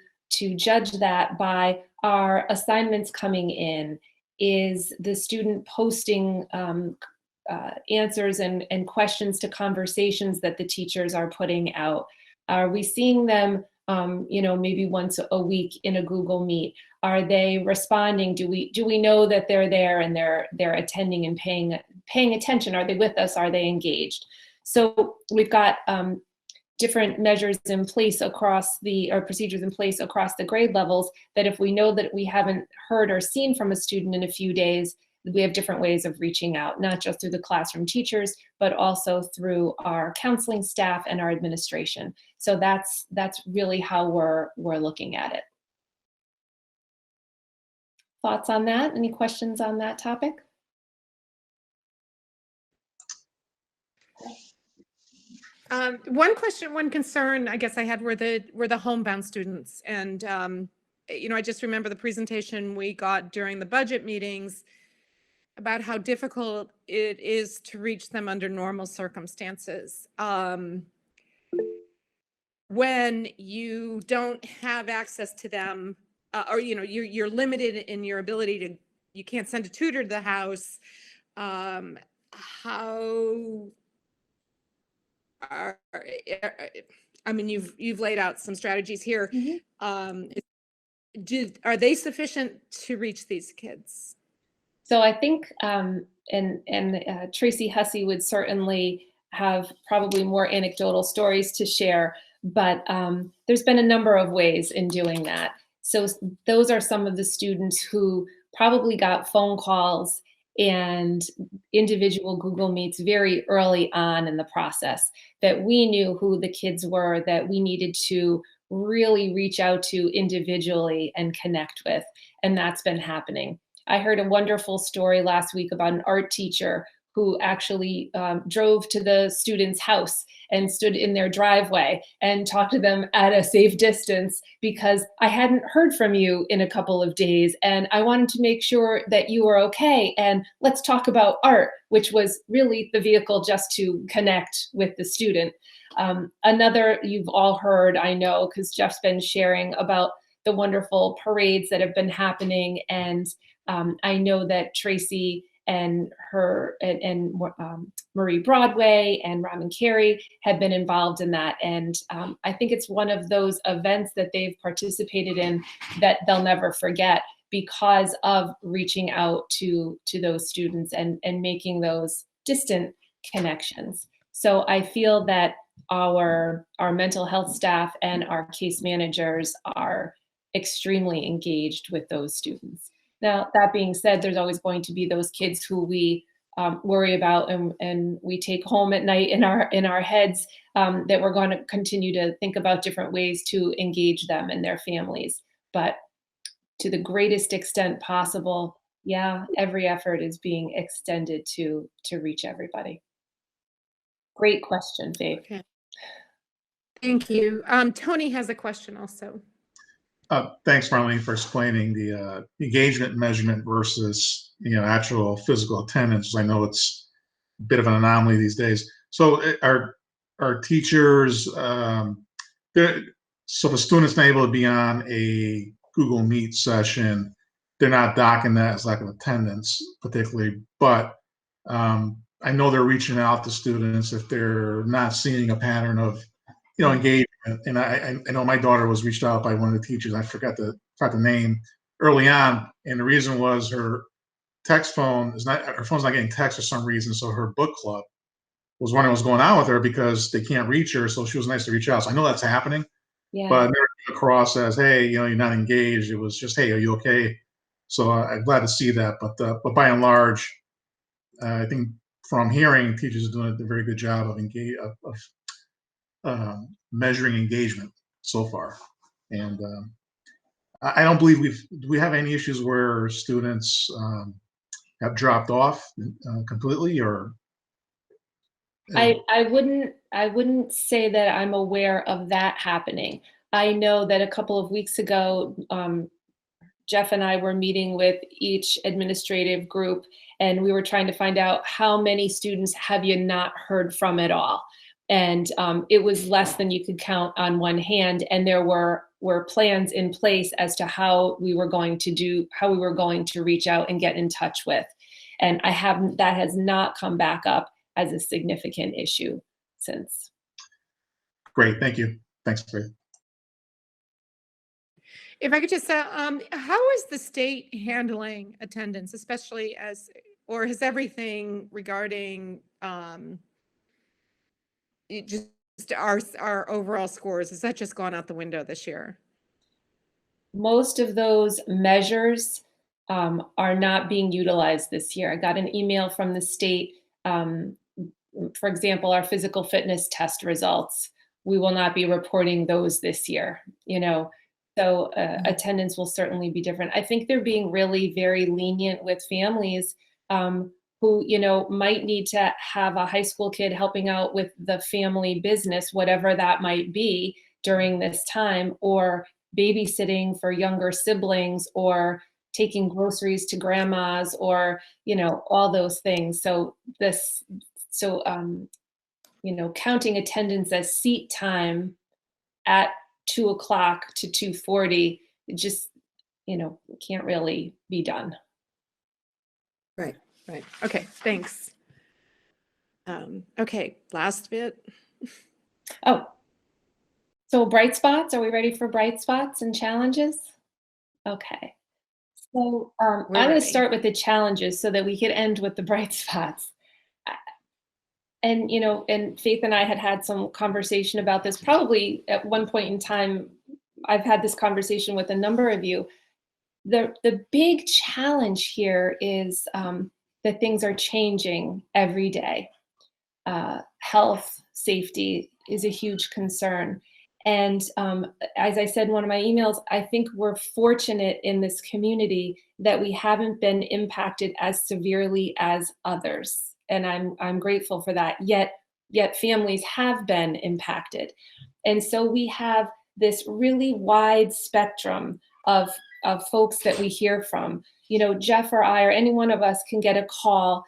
judge that by our assignments coming in. Is the student posting answers and questions to conversations that the teachers are putting out? Are we seeing them, maybe once a week in a Google Meet? Are they responding? Do we know that they're there and they're attending and paying attention? Are they with us? Are they engaged? So we've got different measures in place or procedures in place across the grade levels, that if we know that we haven't heard or seen from a student in a few days, we have different ways of reaching out, not just through the classroom teachers, but also through our counseling staff and our administration. So that's really how we're looking at it. Thoughts on that? Any questions on that topic? One concern I guess I had were the homebound students, and I just remember the presentation we got during the budget meetings about how difficult it is to reach them under normal circumstances. When you don't have access to them, or you're limited in your ability to, you can't send a tutor to the house. You've laid out some strategies here. Mm-hmm. Are they sufficient to reach these kids? So I think, Tracy Hussey would certainly have probably more anecdotal stories to share, but there's been a number of ways in doing that. So those are some of the students who probably got phone calls and individual Google Meets very early on in the process, that we knew who the kids were that we needed to really reach out to individually and connect with, and that's been happening. I heard a wonderful story last week about an art teacher who actually drove to the student's house and stood in their driveway and talked to them at a safe distance, because I hadn't heard from you in a couple of days and I wanted to make sure that you were okay, and let's talk about art, which was really the vehicle just to connect with the student. Another, you've all heard, I know, because Jeff's been sharing about the wonderful parades that have been happening, and I know that Tracy and Marie Broadway and Robin Carey have been involved in that. And I think it's one of those events that they've participated in that they'll never forget, because of reaching out to those students and making those distant connections. So I feel that our mental health staff and our case managers are extremely engaged with those students. Now, that being said, there's always going to be those kids who we worry about and we take home at night in our heads, that we're going to continue to think about different ways to engage them and their families. But to the greatest extent possible, yeah, every effort is being extended to reach everybody. Great question, Faith. Okay. Thank you. Tony has a question also. Thanks, Marlene, for explaining the engagement measurement versus actual physical attendance. I know it's a bit of an anomaly these days. So our teachers, so if a student's not able to be on a Google Meet session, they're not docking that as lack of attendance particularly, but I know they're reaching out to students if they're not seeing a pattern of engagement. And I know my daughter was reached out by one of the teachers. I forgot the name early on, and the reason was her phone's not getting text for some reason. So her book club was wondering what's going on with her because they can't reach her. So she was nice to reach out. So I know that's happening, Yeah. but never came across as, hey, you're not engaged. It was just, hey, are you okay? So I'm glad to see that. But by and large, I think from hearing, teachers are doing a very good job of measuring engagement so far. And I don't believe do we have any issues where students have dropped off completely, or? I wouldn't say that I'm aware of that happening. I know that a couple of weeks ago, Jeff and I were meeting with each administrative group, and we were trying to find out how many students have you not heard from at all. And it was less than you could count on one hand. And there were plans in place as to how we were going to reach out and get in touch with. And that has not come back up as a significant issue since. Great, thank you. Thanks, Faith. If I could just, how is the state handling attendance, especially or has everything regarding just our overall scores, has that just gone out the window this year? Most of those measures are not being utilized this year. I got an email from the state. For example, our physical fitness test results, we will not be reporting those this year, So attendance will certainly be different. I think they're being really very lenient with families who, might need to have a high school kid helping out with the family business, whatever that might be during this time, or babysitting for younger siblings, or taking groceries to grandma's, or, all those things. So counting attendance as seat time at 2:00 to 2:40, it just, can't really be done. Right. Okay, thanks. Okay, last bit. Oh, so bright spots, are we ready for bright spots and challenges? Okay. So I'm going to ready. start with the challenges so that we could end with the bright spots. And, and Faith and I had some conversation about this. Probably at one point in time, I've had this conversation with a number of you. The big challenge here is that things are changing every day. Health, safety is a huge concern. And as I said in one of my emails, I think we're fortunate in this community that we haven't been impacted as severely as others. And I'm grateful for that. Yet families have been impacted. And so we have this really wide spectrum of folks that we hear from. Jeff or I or any one of us can get a call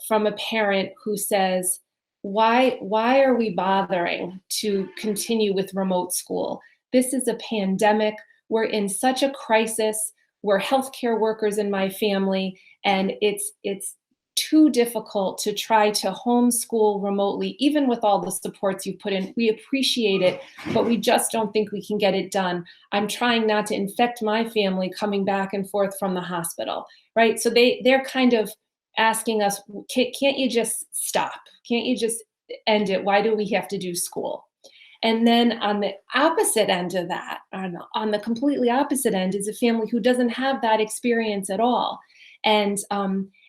from a parent who says, why are we bothering to continue with remote school? This is a pandemic. We're in such a crisis. We're healthcare workers in my family, and it's too difficult to try to homeschool remotely, even with all the supports you put in. We appreciate it, but we just don't think we can get it done. I'm trying not to infect my family coming back and forth from the hospital, right? So they're kind of asking us, can't you just stop? Can't you just end it? Why do we have to do school? And then on the opposite end of that, on the completely opposite end, is a family who doesn't have that experience at all.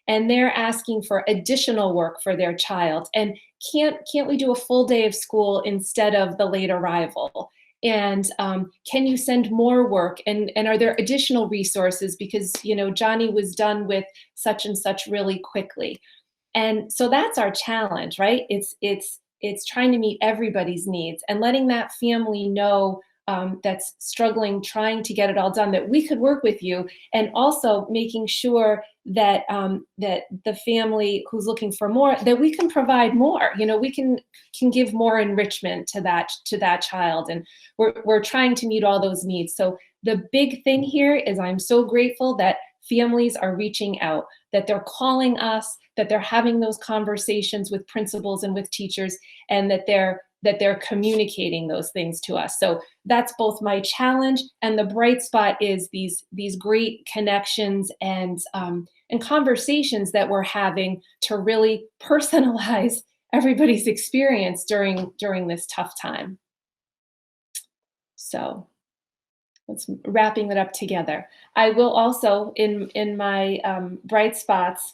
And they're asking for additional work for their child. And can't we do a full day of school instead of the late arrival? And can you send more work? And are there additional resources? Because, Johnny was done with such and such really quickly. And so that's our challenge, right? It's trying to meet everybody's needs and letting that family know that's struggling, trying to get it all done, that we could work with you, and also making sure that that the family who's looking for more, that we can provide more. We can give more enrichment to that child, and we're trying to meet all those needs. So the big thing here is I'm so grateful that families are reaching out, that they're calling us, that they're having those conversations with principals and with teachers, and that they're that they're communicating those things to us. So that's both my challenge, and the bright spot is these great connections and conversations that we're having to really personalize everybody's experience during this tough time. So let's wrapping it up together. I will also, in my bright spots,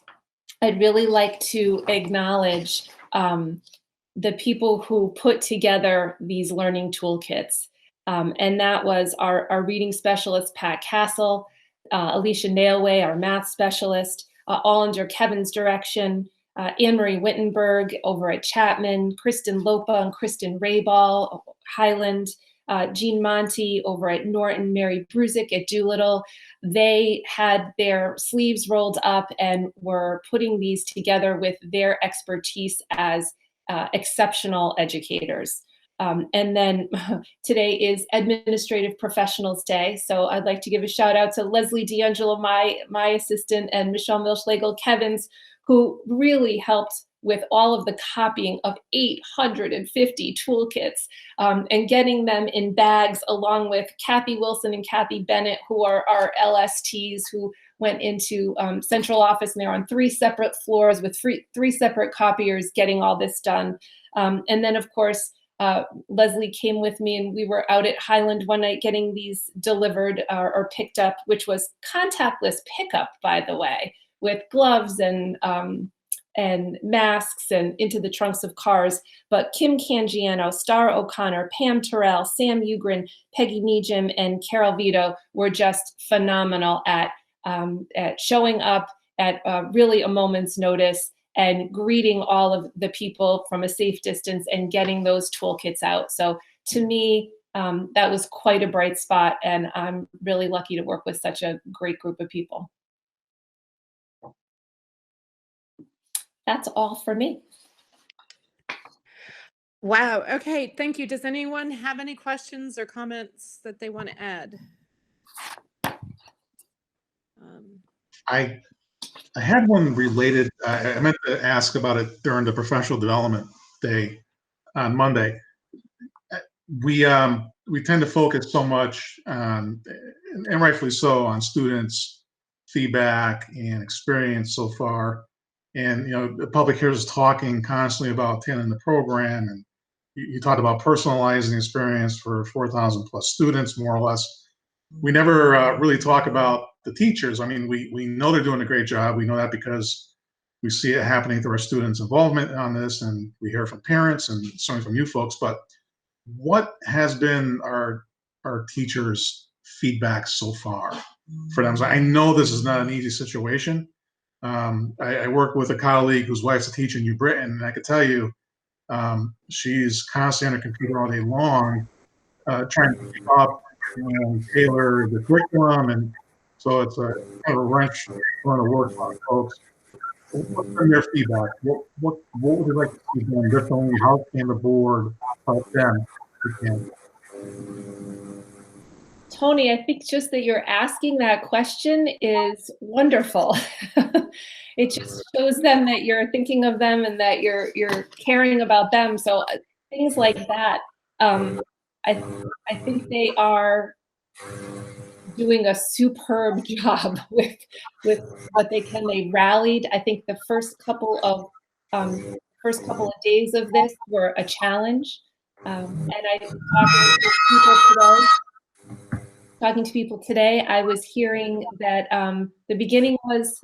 I'd really like to acknowledge the people who put together these learning toolkits. And that was our reading specialist, Pat Castle, Alicia Nailway, our math specialist, all under Kevin's direction, Anne-Marie Wittenberg over at Chapman, Kristen Lopa and Kristen Rayball, Highland, Jean Monty over at Norton, Mary Brusick at Doolittle. They had their sleeves rolled up and were putting these together with their expertise as exceptional educators. And then today is Administrative Professionals Day. So I'd like to give a shout out to Leslie D'Angelo, my assistant, and Michelle Milschlegel Kevin's, who really helped with all of the copying of 850 toolkits and getting them in bags, along with Kathy Wilson and Kathy Bennett, who are our LSTs who went into central office, and they're on 3 separate floors with three separate copiers getting all this done. And then, of course, Leslie came with me, and we were out at Highland one night getting these delivered or picked up, which was contactless pickup, by the way, with gloves and masks and into the trunks of cars. But Kim Cangiano, Star O'Connor, Pam Terrell, Sam Ugrin, Peggy Nejim, and Carol Vito were just phenomenal at showing up at really a moment's notice and greeting all of the people from a safe distance and getting those toolkits out. So to me, that was quite a bright spot, and I'm really lucky to work with such a great group of people. That's all for me. Wow. Okay. Thank you. Does anyone have any questions or comments that they want to add? I had one related. I meant to ask about it during the professional development day on Monday. We tend to focus so much on, and rightfully so, on students' feedback and experience so far. And the public hears us talking constantly about tailoring the program, and you talked about personalizing the experience for 4,000 plus students, more or less. We never really talk about the teachers. I mean, we know they're doing a great job. We know that because we see it happening through our students' involvement on this, and we hear from parents and certainly from you folks. But what has been our teachers' feedback so far for them? So I know this is not an easy situation. I work with a colleague whose wife's a teacher in New Britain, and I could tell you she's constantly on her computer all day long trying to keep up and tailor the curriculum, and so it's a kind of a wrench going to work for folks. What's been their feedback? What would you like to see done differently? How can the board help them? Tony, I think just that you're asking that question is wonderful. It just shows them that you're thinking of them and that you're caring about them. So things like that, I think they are doing a superb job with what they can. They rallied. I think the first couple of days of this were a challenge, and talking to people today, I was hearing that the beginning was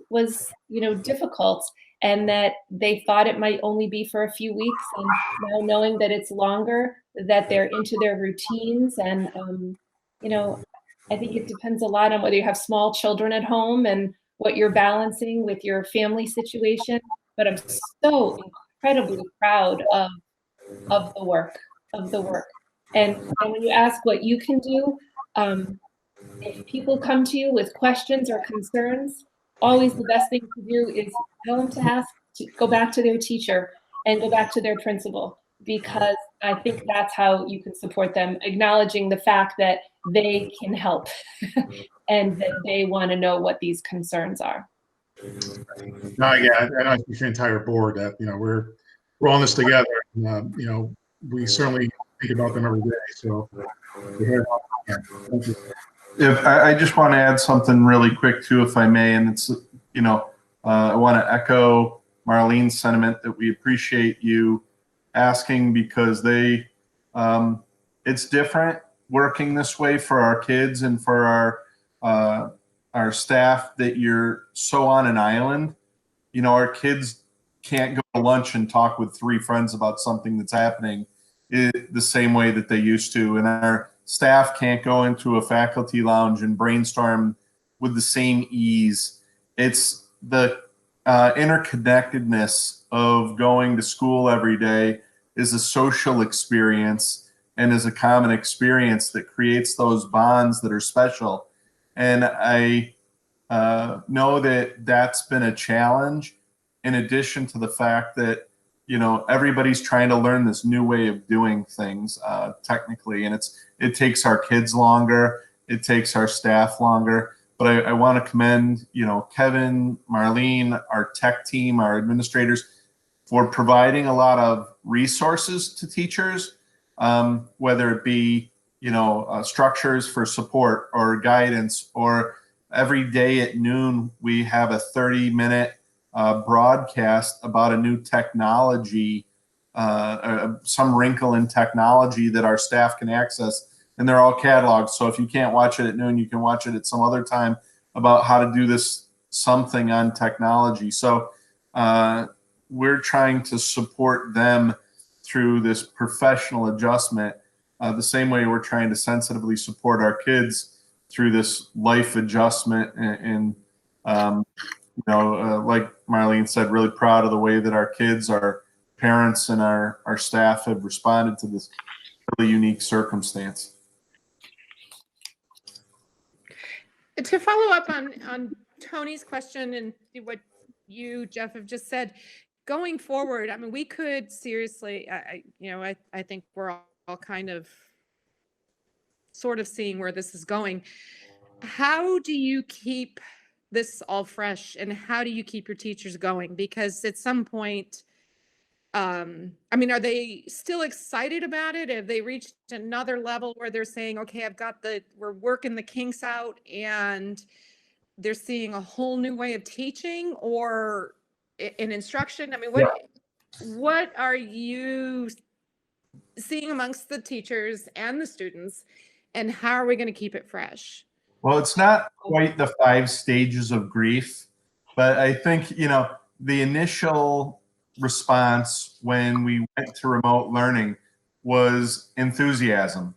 difficult, and that they thought it might only be for a few weeks, and now knowing that it's longer, that they're into their routines. And I think it depends a lot on whether you have small children at home and what you're balancing with your family situation. But I'm so incredibly proud of the work. And when you ask what you can do, if people come to you with questions or concerns, always the best thing to do is tell them to ask, to go back to their teacher and go back to their principal, because I think that's how you can support them, acknowledging the fact that they can help and that they want to know what these concerns are. No, yeah, I speak for the entire board that we're all in this together. we certainly think about them every day. So, thank you. If I just want to add something really quick too, if I may, and it's, I want to echo Marlene's sentiment that we appreciate you asking, because it's different working this way for our kids and for our staff, that you're so on an island. Our kids can't go to lunch and talk with 3 friends about something that's happening the same way that they used to. And our staff can't go into a faculty lounge and brainstorm with the same ease. It's the interconnectedness of going to school every day is a social experience and is a common experience that creates those bonds that are special. And I know that that's been a challenge, in addition to the fact that everybody's trying to learn this new way of doing things technically, and it takes our kids longer, it takes our staff longer. But I want to commend Kevin, Marlene, our tech team, our administrators, for providing a lot of resources to teachers, whether it be structures for support or guidance, or every day at noon we have a 30-minute broadcast about a new technology, some wrinkle in technology that our staff can access, and they're all cataloged. So if you can't watch it at noon, you can watch it at some other time, about how to do this something on technology. So we're trying to support them through this professional adjustment, the same way we're trying to sensitively support our kids through this life adjustment. And like Marlene said, really proud of the way that our kids, our parents, and our staff have responded to this really unique circumstance. To follow up on Tony's question and what you, Jeff, have just said, going forward, I mean, we could seriously, I think we're all kind of sort of seeing where this is going. How do you keep this all fresh, and how do you keep your teachers going? Because at some point, I mean, are they still excited about it? Have they reached another level where they're saying, okay, we're working the kinks out, and they're seeing a whole new way of teaching or in instruction? I mean, what are you seeing amongst the teachers and the students, and how are we going to keep it fresh? Well, it's not quite the 5 stages of grief, but I think, the initial response when we went to remote learning was enthusiasm,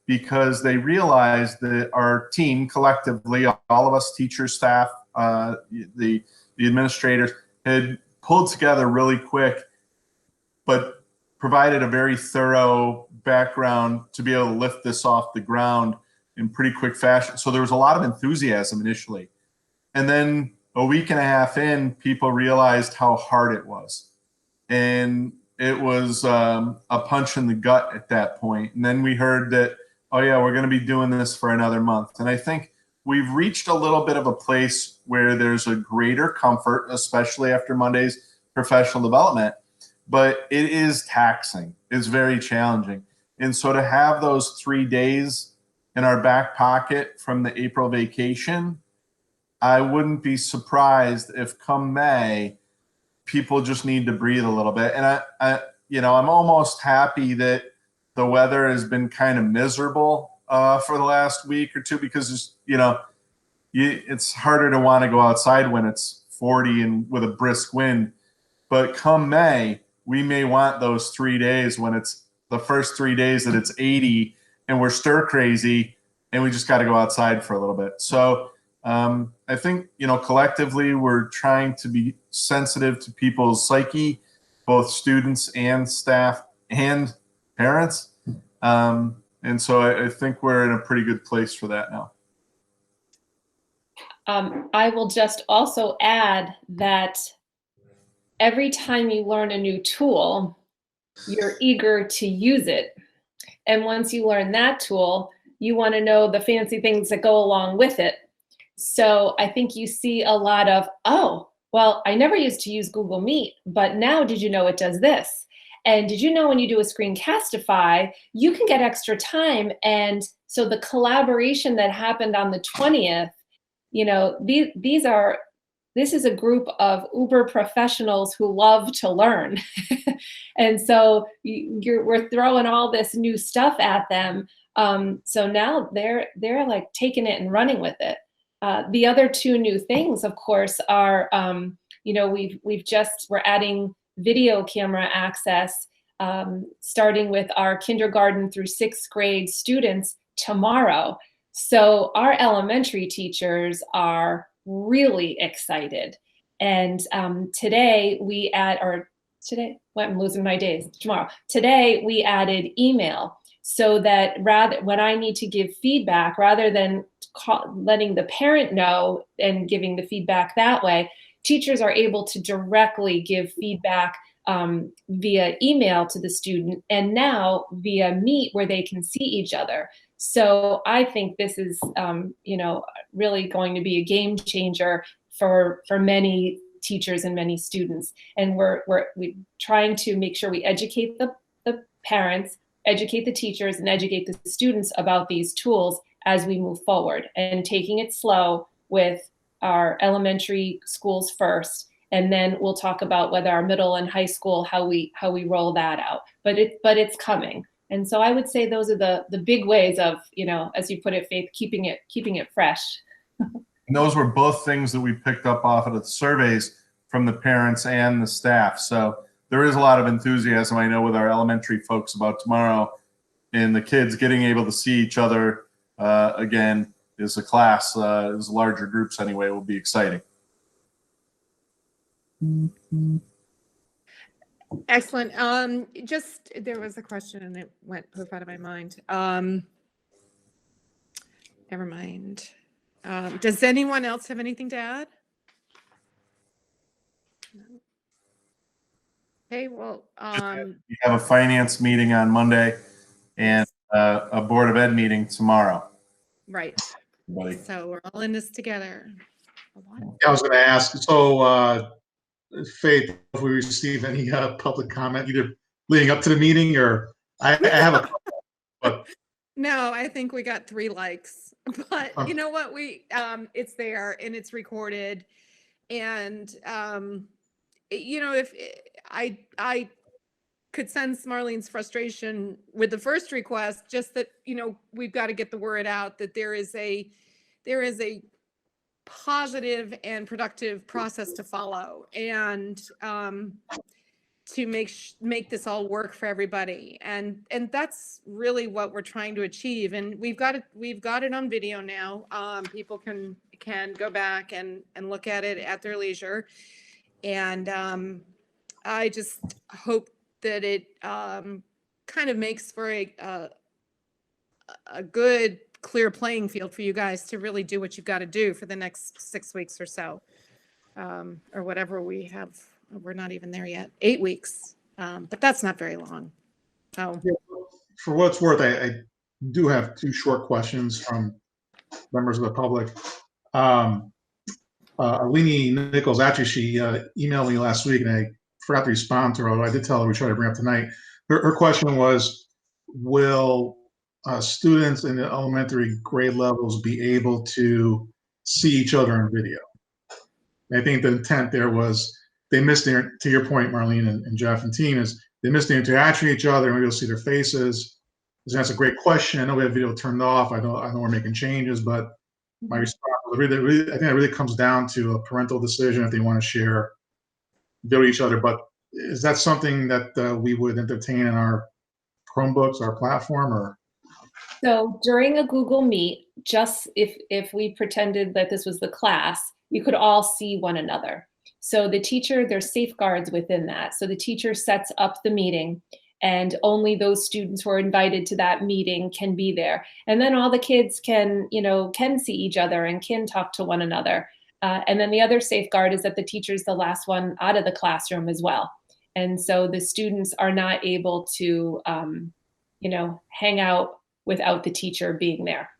because they realized that our team collectively, all of us, teachers, staff, the administrators, had pulled together really quick, but provided a very thorough background to be able to lift this off the ground in pretty quick fashion. So there was a lot of enthusiasm initially. And then a week and a half in, people realized how hard it was. And it was a punch in the gut at that point. And then we heard that, oh yeah, we're going to be doing this for another month. And I think we've reached a little bit of a place where there's a greater comfort, especially after Monday's professional development, but it is taxing. It's very challenging. And so to have those 3 days in our back pocket from the April vacation, I wouldn't be surprised if come May, people just need to breathe a little bit. And I'm almost happy that the weather has been kind of miserable for the last week or two, because it's harder to want to go outside when it's 40 and with a brisk wind. But come May, we may want those 3 days when it's the first 3 days that it's 80 and we're stir crazy and we just got to go outside for a little bit. So I think, collectively we're trying to be sensitive to people's psyche, both students and staff and parents. And so I think we're in a pretty good place for that now. I will just also add that every time you learn a new tool, you're eager to use it. And once you learn that tool, you want to know the fancy things that go along with it. So I think you see a lot of, oh, well, I never used to use Google Meet, but now did you know it does this? And did you know when you do a Screencastify, you can get extra time? And so the collaboration that happened on the 20th, you know, this is a group of uber professionals who love to learn. And so we're throwing all this new stuff at them. So now they're like taking it and running with it. The other two new things, of course, are, you know, we're adding video camera access, starting with our kindergarten through 6th grade students tomorrow. So our elementary teachers are really excited. And today, I'm losing my days, tomorrow. Today, we added email so that when I need to give feedback, rather than letting the parent know and giving the feedback that way, teachers are able to directly give feedback via email to the student, and now via Meet, where they can see each other. So I think this is, you know, really going to be a game changer for many teachers and many students. And we're trying to make sure we educate the parents, educate the teachers, and educate the students about these tools as we move forward, and taking it slow with our elementary schools first. And then we'll talk about whether our middle and high school, how we roll that out. But it's coming. And so I would say those are the big ways of, you know, as you put it, Faith, keeping it fresh. And those were both things that we picked up off of the surveys from the parents and the staff. So there is a lot of enthusiasm, I know, with our elementary folks about tomorrow, and the kids getting able to see each other again as a class, as larger groups anyway, will be exciting. Excellent. Just, there was a question and it went poof out of my mind. Never mind. Does anyone else have anything to add? No. Okay, well, We have a finance meeting on Monday and a Board of Ed meeting tomorrow. right. Everybody. So we're all in this together. I was going to ask, so Faith, if we receive any public comment, either leading up to the meeting or I have a but No, I think we got 3 likes, but you know what? It's there and it's recorded. And, you know, if I could sense Marlene's frustration with the first request, just that, you know, we've got to get the word out that there is a positive and productive process to follow, and to make this all work for everybody, and that's really what we're trying to achieve. And we've got it on video now. People can go back and look at it at their leisure, and I just hope that it kind of makes for a good, clear playing field for you guys to really do what you've got to do for the next 6 weeks or so, or whatever we have. We're not even there yet. 8 weeks, but that's not very long. So, for what it's worth, I do have 2 short questions from members of the public. Alini Nichols, actually, she emailed me last week, and I forgot to respond to her, although I did tell her we tried to bring up tonight. Her question was, will students in the elementary grade levels be able to see each other in video? And I think the intent there was they missed to your point, Marlene and Jeff and team, is they missed the interaction with each other, and we'll see their faces. That's a great question. I know we have video turned off. I know we're making changes, but my response was I think it really comes down to a parental decision if they want to share video with each other. But is that something that we would entertain in our Chromebooks, our platform, or? So during a Google Meet, just if we pretended that this was the class, you could all see one another. So the teacher, there's safeguards within that. So the teacher sets up the meeting, and only those students who are invited to that meeting can be there. And then all the kids can see each other and can talk to one another. And then the other safeguard is that the teacher's the last one out of the classroom as well. And so the students are not able to, hang out without the teacher being there.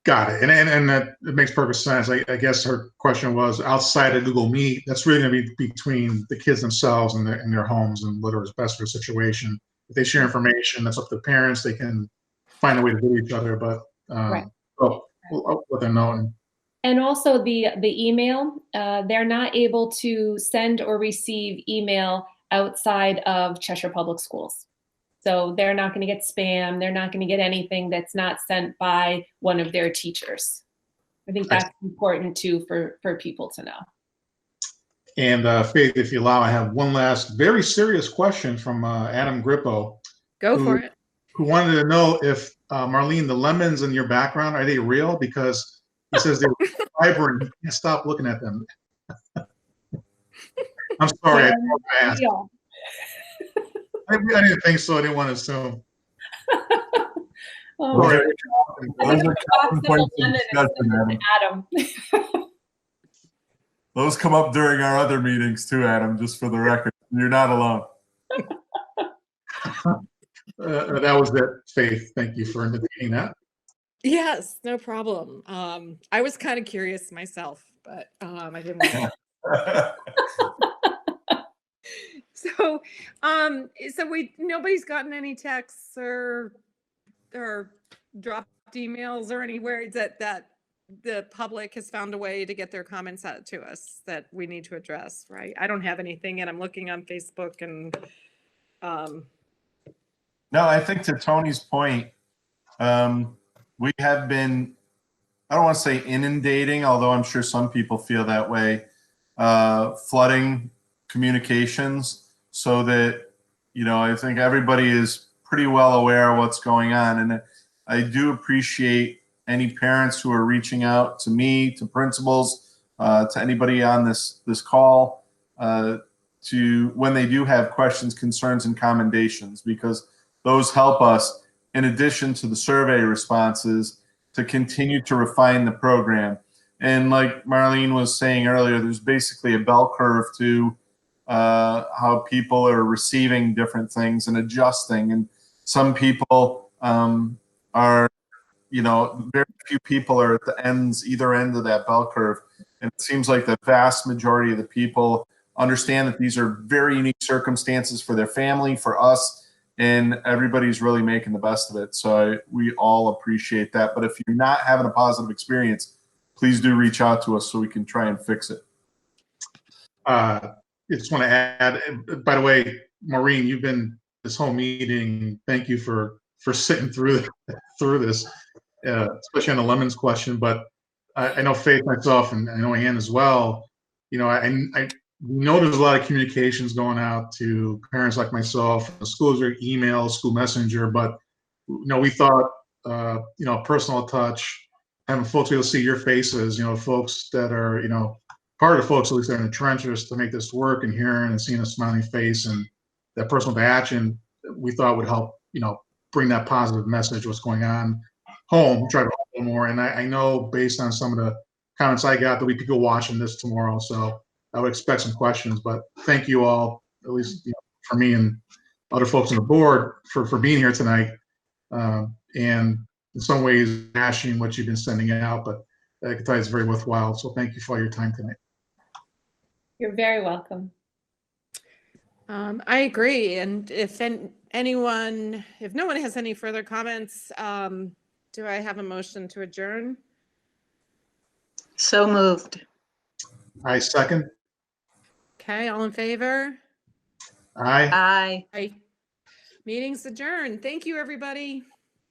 Got it. And that it makes perfect sense. I guess her question was outside of Google Meet, that's really going to be between the kids themselves and their homes and whatever is best for the situation. If they share information, that's up to the parents. They can find a way to do each other, but Right. I'll let them know. And also the email, they're not able to send or receive email outside of Cheshire Public Schools. So they're not going to get spam. They're not going to get anything that's not sent by one of their teachers. I think that's important too for people to know. And Faith, if you allow, I have one last very serious question from Adam Grippo. Go for it. Who wanted to know if, Marlene, the lemons in your background, are they real? Because he says they're vibrant. You can't stop looking at them. I'm sorry. I asked. I didn't think so. I didn't want to assume. Oh, Sorry. Those are common points of discussion, Adam. Adam. Those come up during our other meetings too, Adam, just for the record. You're not alone. That was it, Faith. Thank you for indicating that. Yes, no problem. I was kind of curious myself, but I didn't want to. So nobody's gotten any texts or dropped emails or anywhere that the public has found a way to get their comments out to us that we need to address, right? I don't have anything, and I'm looking on Facebook and No, I think to Tony's point, we have been, I don't want to say inundating, although I'm sure some people feel that way, flooding communications so that, I think everybody is pretty well aware of what's going on. And I do appreciate any parents who are reaching out to me, to principals, to anybody on this call, to when they do have questions, concerns, and commendations, because those help us, in addition to the survey responses, to continue to refine the program. And like Marlene was saying earlier, there's basically a bell curve to how people are receiving different things and adjusting. And some people are, very few people are at the either end of that bell curve. And it seems like the vast majority of the people understand that these are very unique circumstances for their family, for us, and everybody's really making the best of it. So we all appreciate that. But if you're not having a positive experience, please do reach out to us so we can try and fix it. I just want to add, by the way, Maureen, you've been this whole meeting. Thank you for sitting through this, especially on the lemons question. But I know Faith, myself, and I know Ann as well. I know there's a lot of communications going out to parents like myself. The schools are email, school messenger, but we thought personal touch, having folks be able to see your faces, folks that are part of the folks at least that are in the trenches to make this work, and hearing and seeing a smiling face and that personal interaction, we thought would help bring that positive message, what's going on home, try to help more. And I know based on some of the comments I got, there'll be people watching this tomorrow, so I would expect some questions. But thank you all, at least for me and other folks on the board, for being here tonight, and in some ways mashing what you've been sending out, but I can tell you it's very worthwhile. So thank you for all your time tonight. You're very welcome. I agree. And if no one has any further comments, do I have a motion to adjourn? So moved. I second. Okay, all in favor? Aye. Aye. Aye. Meeting's adjourned. Thank you, everybody.